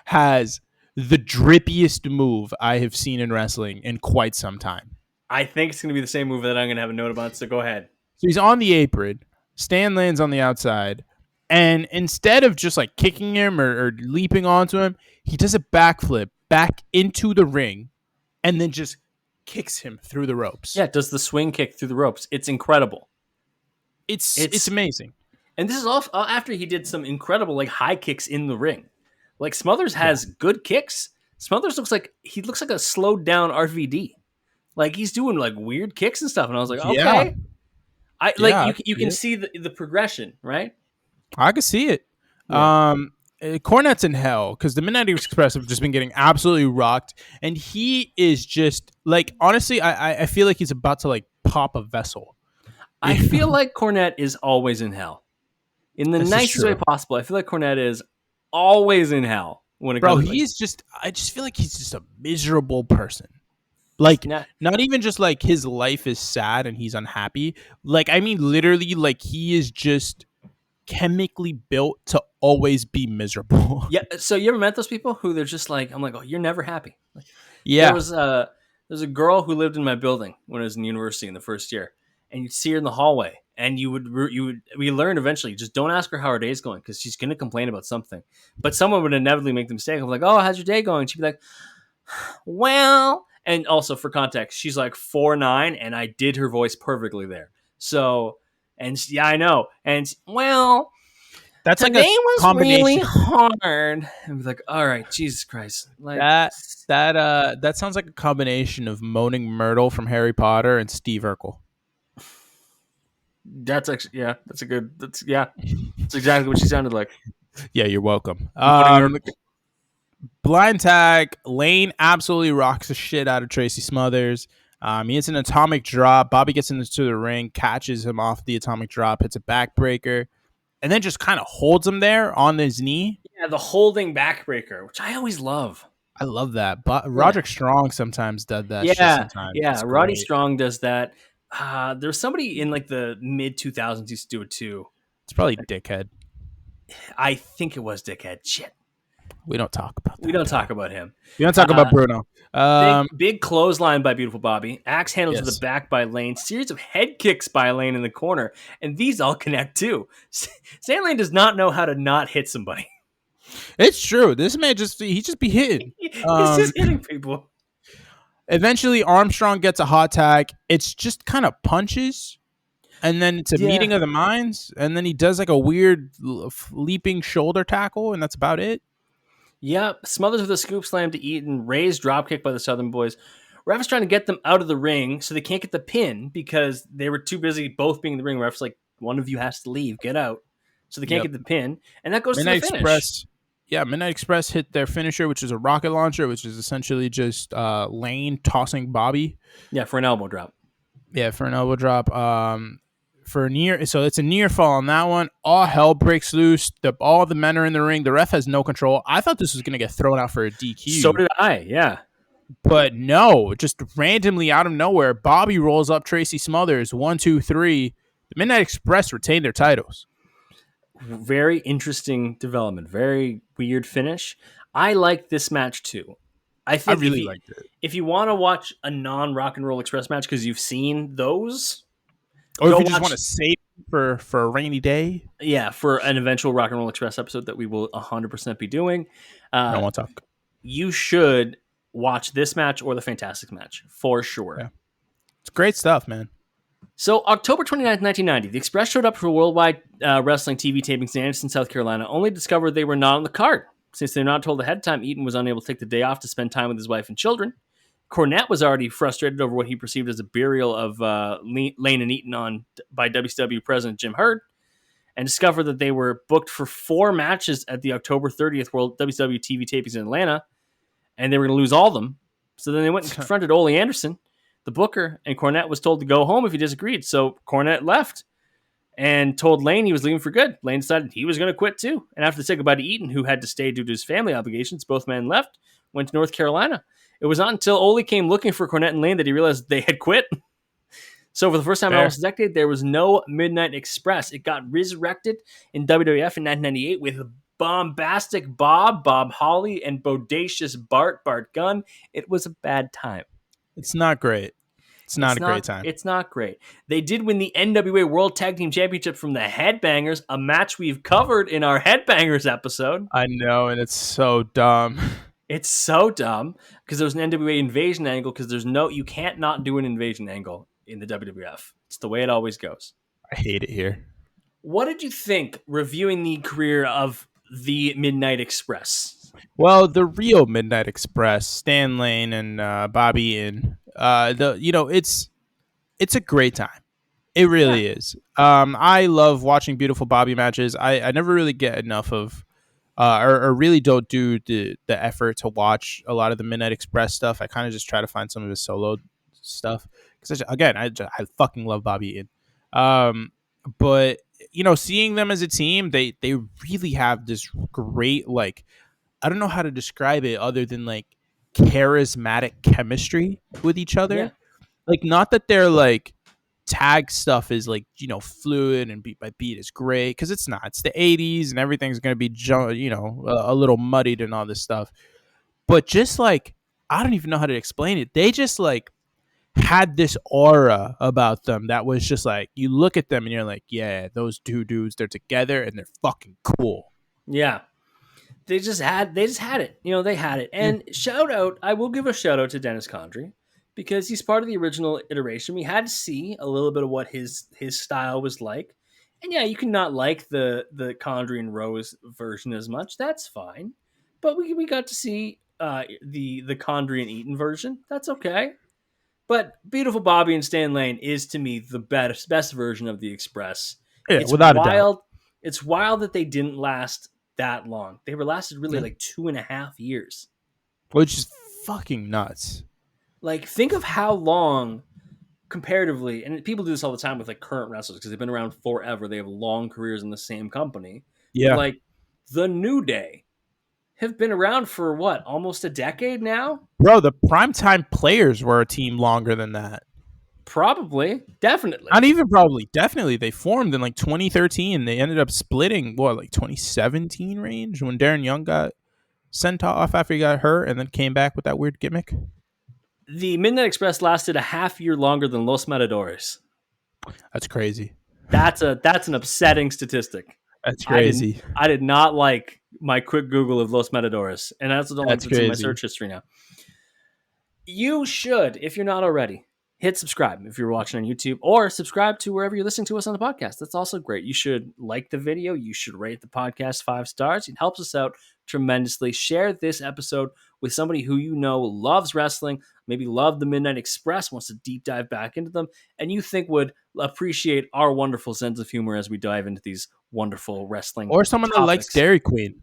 has the drippiest move I have seen in wrestling in quite some time. I think it's going to be the same move that I'm going to have a note about, so go ahead. So he's on the apron. Stan Lane's on the outside. And instead of just like kicking him or leaping onto him, he does a backflip back into the ring and then just kicks him through the ropes. Yeah, does the swing kick through the ropes. It's incredible. It's amazing. And this is all after he did some incredible like high kicks in the ring. Like Smothers has good kicks. Smothers looks like a slowed down RVD. Like he's doing like weird kicks and stuff, and I was like, okay, you can see the progression, right? I can see it. Yeah. Cornette's in hell because the Midnight Express have just been getting absolutely rocked, and he is just like honestly, I feel like he's about to like pop a vessel. I feel like Cornette is always in hell, in the nicest way possible. I feel like Cornette is always in hell when it comes. I just feel like he's just a miserable person. Like, not even just like his life is sad and he's unhappy. Like, I mean, literally, like he is just chemically built to always be miserable. Yeah. So you ever met those people who they're just like, I'm like, oh, you're never happy. Like, yeah. There's a girl who lived in my building when I was in university in the first year, and you'd see her in the hallway, and we learned eventually, just don't ask her how her day's going because she's going to complain about something. But someone would inevitably make the mistake of like, oh, how's your day going? She'd be like, well. And also for context, she's like 4'9", and I did her voice perfectly there. So, and yeah, I know. And well, that's today like a was really hard. And be like, all right, Jesus Christ, like that sounds like a combination of Moaning Myrtle from Harry Potter and Steve Urkel. That's actually that's exactly what she sounded like. Yeah, you're welcome. Blind tag. Lane absolutely rocks the shit out of Tracy Smothers. He hits an atomic drop. Bobby gets into the ring, catches him off the atomic drop, hits a backbreaker, and then just kind of holds him there on his knee. Yeah, the holding backbreaker, which I always love. I love that. But Roderick Strong sometimes does that. Yeah, shit sometimes. Yeah. Roddy Strong does that. There's somebody in like the mid 2000s used to do it too. It's probably Dickhead. I think it was Dickhead. Shit. We don't talk about that. We don't talk about him. We don't talk about Bruno. Big clothesline by Beautiful Bobby. Axe handles to the back by Lane. Series of head kicks by Lane in the corner. And these all connect too. Stan Lane does not know how to not hit somebody. It's true. This man he just be hitting. He's just hitting people. Eventually, Armstrong gets a hot tag. It's just kind of punches. And then it's a meeting of the minds. And then he does like a weird leaping shoulder tackle. And that's about it. Yep, Smothers with a scoop slam to Eaton, raised dropkick by the Southern boys. Ref's trying to get them out of the ring so they can't get the pin because they were too busy both being in the ring. Ref's like, one of you has to leave, get out. So they can't get the pin, and that goes Midnight to the finish. Midnight Express hit their finisher, which is a rocket launcher, which is essentially just Lane tossing Bobby. Yeah, for an elbow drop. Yeah, for an elbow drop. for a near. So it's a near fall on that one. All hell breaks loose. All the men are in the ring. The ref has no control. I thought this was going to get thrown out for a So DQ. did I. Yeah. But no, just randomly out of nowhere, Bobby rolls up Tracy Smothers. 1, 2, 3. The Midnight Express retained their titles. Very interesting development. Very weird finish. I like this match too. I I think really liked it. if you want to watch a non Rock and Roll Express match because you've seen those, Or if go you just watch- want to save for a rainy day, yeah, for an eventual Rock and Roll Express episode that we will 100% be doing, I don't want to talk. you should watch this match or the Fantastic match for sure. Yeah. It's great stuff, man. So, October 29th, 1990, the Express showed up for Worldwide Wrestling TV tapings in Anderson, South Carolina, only to discover they were not on the card. Since they were not told ahead of time, Eaton was unable to take the day off to spend time with his wife and children. Cornette was already frustrated over what he perceived as a burial of Lane and Eaton by WCW President Jim Herd, and discovered that they were booked for 4 matches at the October 30th World WCW TV tapings in Atlanta, and they were going to lose all of them. So then they went and confronted Ole Anderson, the booker, and Cornette was told to go home if he disagreed. So Cornette left and told Lane he was leaving for good. Lane decided he was going to quit too. And after they said goodbye to Eaton, who had to stay due to his family obligations, both men left, went to North Carolina. It was not until Ole came looking for Cornette and Lane that he realized they had quit. So for the first time in almost a decade, there was no Midnight Express. It got resurrected in WWF in 1998 with bombastic Bob Holly, and bodacious Bart Gunn. It was a bad time. It's not great. It's not a great time. It's not great. They did win the NWA World Tag Team Championship from the Headbangers, a match we've covered in our Headbangers episode. I know, and it's so dumb. It's so dumb because there was an NWA invasion angle because you can't not do an invasion angle in the WWF. It's the way it always goes. I hate it here. What did you think reviewing the career of the Midnight Express? Well, the real Midnight Express, Stan Lane and Bobby Eaton, it's a great time. It really is. I love watching beautiful Bobby matches. I never really get enough of, or really don't do the effort to watch a lot of the Midnight Express stuff. I kind of just try to find some of his solo stuff because I fucking love Bobby Eaton. But seeing them as a team, they really have this great, like, I don't know how to describe it other than like charismatic chemistry with each other. Yeah. Like, not that they're like tag stuff is like, fluid and beat by beat is great, because it's not. It's the 80s and everything's going to be, a little muddied and all this stuff. But just like, I don't even know how to explain it. They just like had this aura about them that was just like, you look at them and you're like, yeah, those two dudes, they're together and they're fucking cool. Yeah. They just had it. They had it. And I will give a shout out to Dennis Condrey because he's part of the original iteration. We had to see a little bit of what his style was like. And yeah, you can not like the Condrey and Rose version as much. That's fine. But we got to see the Condrey and Eaton version. That's okay. But Beautiful Bobby and Stan Lane is, to me, the best version of the Express. Yeah, It's without wild. a doubt. It's wild that they didn't last that long. They were lasted really like 2.5 years. Which is fucking nuts. Like, think of how long comparatively, and people do this all the time with like current wrestlers because they've been around forever. They have long careers in the same company. Yeah. Like the New Day have been around for what, almost a decade now? Bro, the primetime players were a team longer than that. Probably. Definitely. Not even probably. Definitely. They formed in like 2013. They ended up splitting, 2017 range when Darren Young got sent off after he got hurt and then came back with that weird gimmick. The Midnight Express lasted a half year longer than Los Matadores. That's crazy. That's an upsetting statistic. That's crazy. I did not like my quick Google of Los Matadores, and I also don't like to see my crazy. search history now. You should, if you're not already, hit subscribe if you're watching on YouTube, or subscribe to wherever you're listening to us on the podcast. That's also great. You should like the video. You should rate the podcast 5 stars. It helps us out tremendously. Share this episode with somebody who you know loves wrestling, maybe loved the Midnight Express, wants to deep dive back into them, and you think would appreciate our wonderful sense of humor as we dive into these wonderful wrestling Or someone that likes topics. Dairy Queen.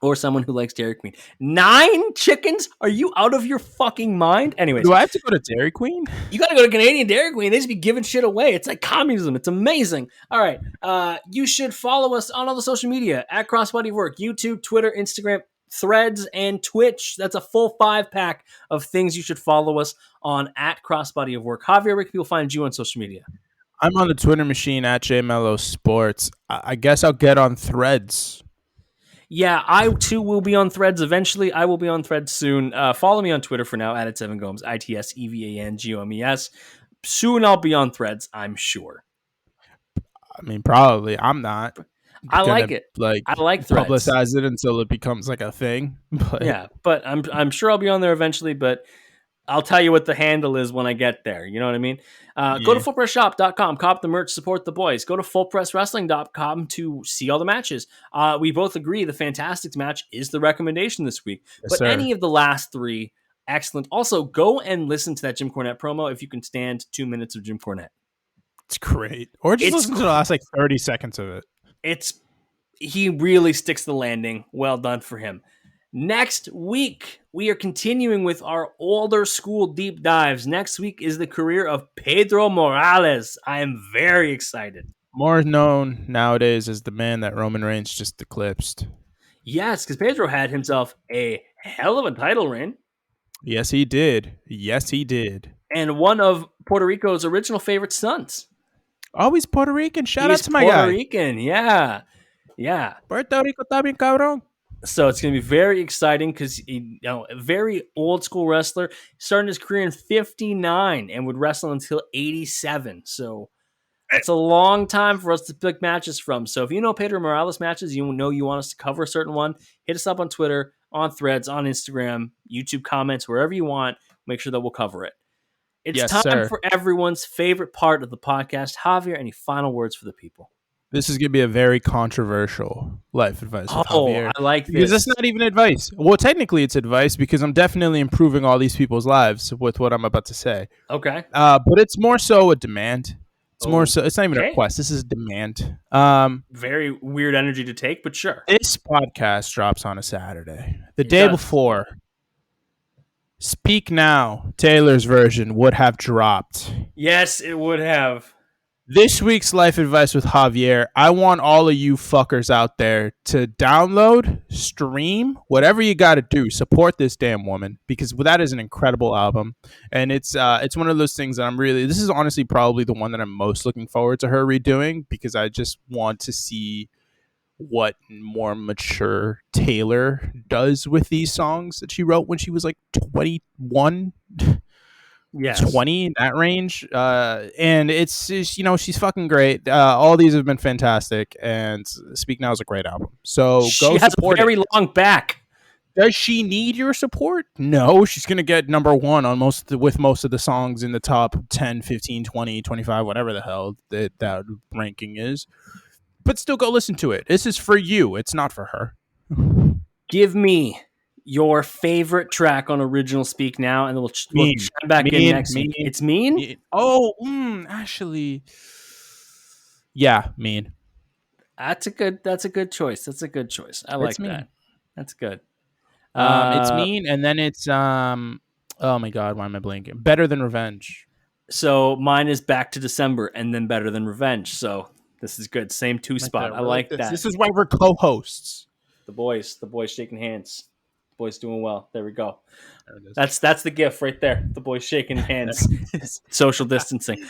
or someone who likes Dairy Queen. 9 chickens? Are you out of your fucking mind? Anyways, Do I have to go to Dairy Queen? you got to go to Canadian Dairy Queen. They just be giving shit away. It's like communism. It's amazing. All right. You should follow us on all the social media at Crossbody of Work, YouTube, Twitter, Instagram, Threads, and Twitch. That's a full 5-pack of things you should follow us on at Crossbody of Work. Javier, where can people find you on social media? I'm on the Twitter machine at JMello Sports. I guess I'll get on Threads. Yeah, I too will be on Threads eventually. I will be on Threads soon. Follow me on Twitter for now at @7gomes, ITSEVANGOMES. Soon I'll be on Threads, I'm sure. I mean, probably. I'm not. I like it. I like Threads. Publicize it until it becomes like a thing. But yeah, but I'm sure I'll be on there eventually. But I'll tell you what the handle is when I get there. You know what I mean? Go to fullpressshop.com, cop the merch, support the boys. Go to fullpresswrestling.com to see all the matches. We both agree the Fantastics match is the recommendation this week. Yes, but sir. any of the last 3, excellent. Also, go and listen to that Jim Cornette promo if you can stand 2 minutes of Jim Cornette. It's great. Or just listen to the last like 30 seconds of it. He really sticks the landing. Well done for him. Next week, we are continuing with our older school deep dives. Next week is the career of Pedro Morales. I am very excited. More known nowadays as the man that Roman Reigns just eclipsed. Yes, because Pedro had himself a hell of a title reign. Yes, he did. Yes, he did. And one of Puerto Rico's original favorite sons. Oh, he's Puerto Rican. Shout out to my guy. Puerto Rican, yeah. Yeah. Puerto Rico también, cabrón. So it's going to be very exciting because, a very old school wrestler, starting his career in 59 and would wrestle until 87. So it's a long time for us to pick matches from. So if you know Pedro Morales matches, you know you want us to cover a certain one, hit us up on Twitter, on Threads, on Instagram, YouTube comments, wherever you want. Make sure that we'll cover it. It's time for everyone's favorite part of the podcast. Javier, any final words for the people? This is going to be a very controversial life advice. Javier, I like this. Because it's not even advice. Well, technically it's advice because I'm definitely improving all these people's lives with what I'm about to say. Okay. But it's more so a demand. It's more so, it's not even a request. This is a demand. Very weird energy to take, but sure. This podcast drops on a Saturday. The day before, Speak Now, Taylor's version would have dropped. Yes, it would have. This week's life advice with Javier, I want all of you fuckers out there to download, stream, whatever you got to do. Support this damn woman because that is an incredible album. And it's one of those things that this is honestly probably the one that I'm most looking forward to her redoing because I just want to see what more mature Taylor does with these songs that she wrote when she was like 21. Yes. 20 in that range, and it's just, she's fucking great. All these have been fantastic, and Speak Now is a great album. So she has a very long back. Does she need your support? No, she's gonna get number one on most of the songs in the top 10, 15, 20, 25, whatever the hell that ranking is. But still, go listen to it. This is for you. It's not for her. Give me your favorite track on original Speak Now, and then we'll chime back in next week. It's Mean? Oh, actually, yeah, Mean. That's a good choice. That's a good choice. I like that. That's good. It's Mean, and then it's oh my god, why am I blanking? Better Than Revenge. So mine is Back to December, and then Better Than Revenge. So this is good. Same 2 spot. I like that. This is why we're co-hosts. The boys shaking hands. Boys doing well. There we go. That's the gift right there. The boys shaking hands. Social distancing.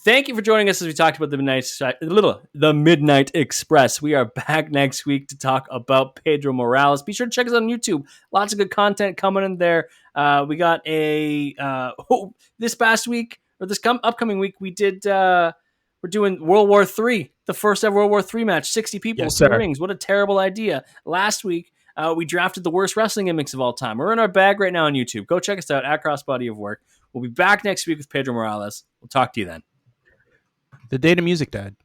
Thank you for joining us as we talked about the Midnight Express. We are back next week to talk about Pedro Morales. Be sure to check us out on YouTube. Lots of good content coming in there. We got this past week or this upcoming week we did. We're doing World War III, the first ever World War III match. 60 people, 2 rings. What a terrible idea. Last week. We drafted the worst wrestling gimmicks of all time. We're in our bag right now on YouTube. Go check us out at Crossbody of Work. We'll be back next week with Pedro Morales. We'll talk to you then. The day the music died.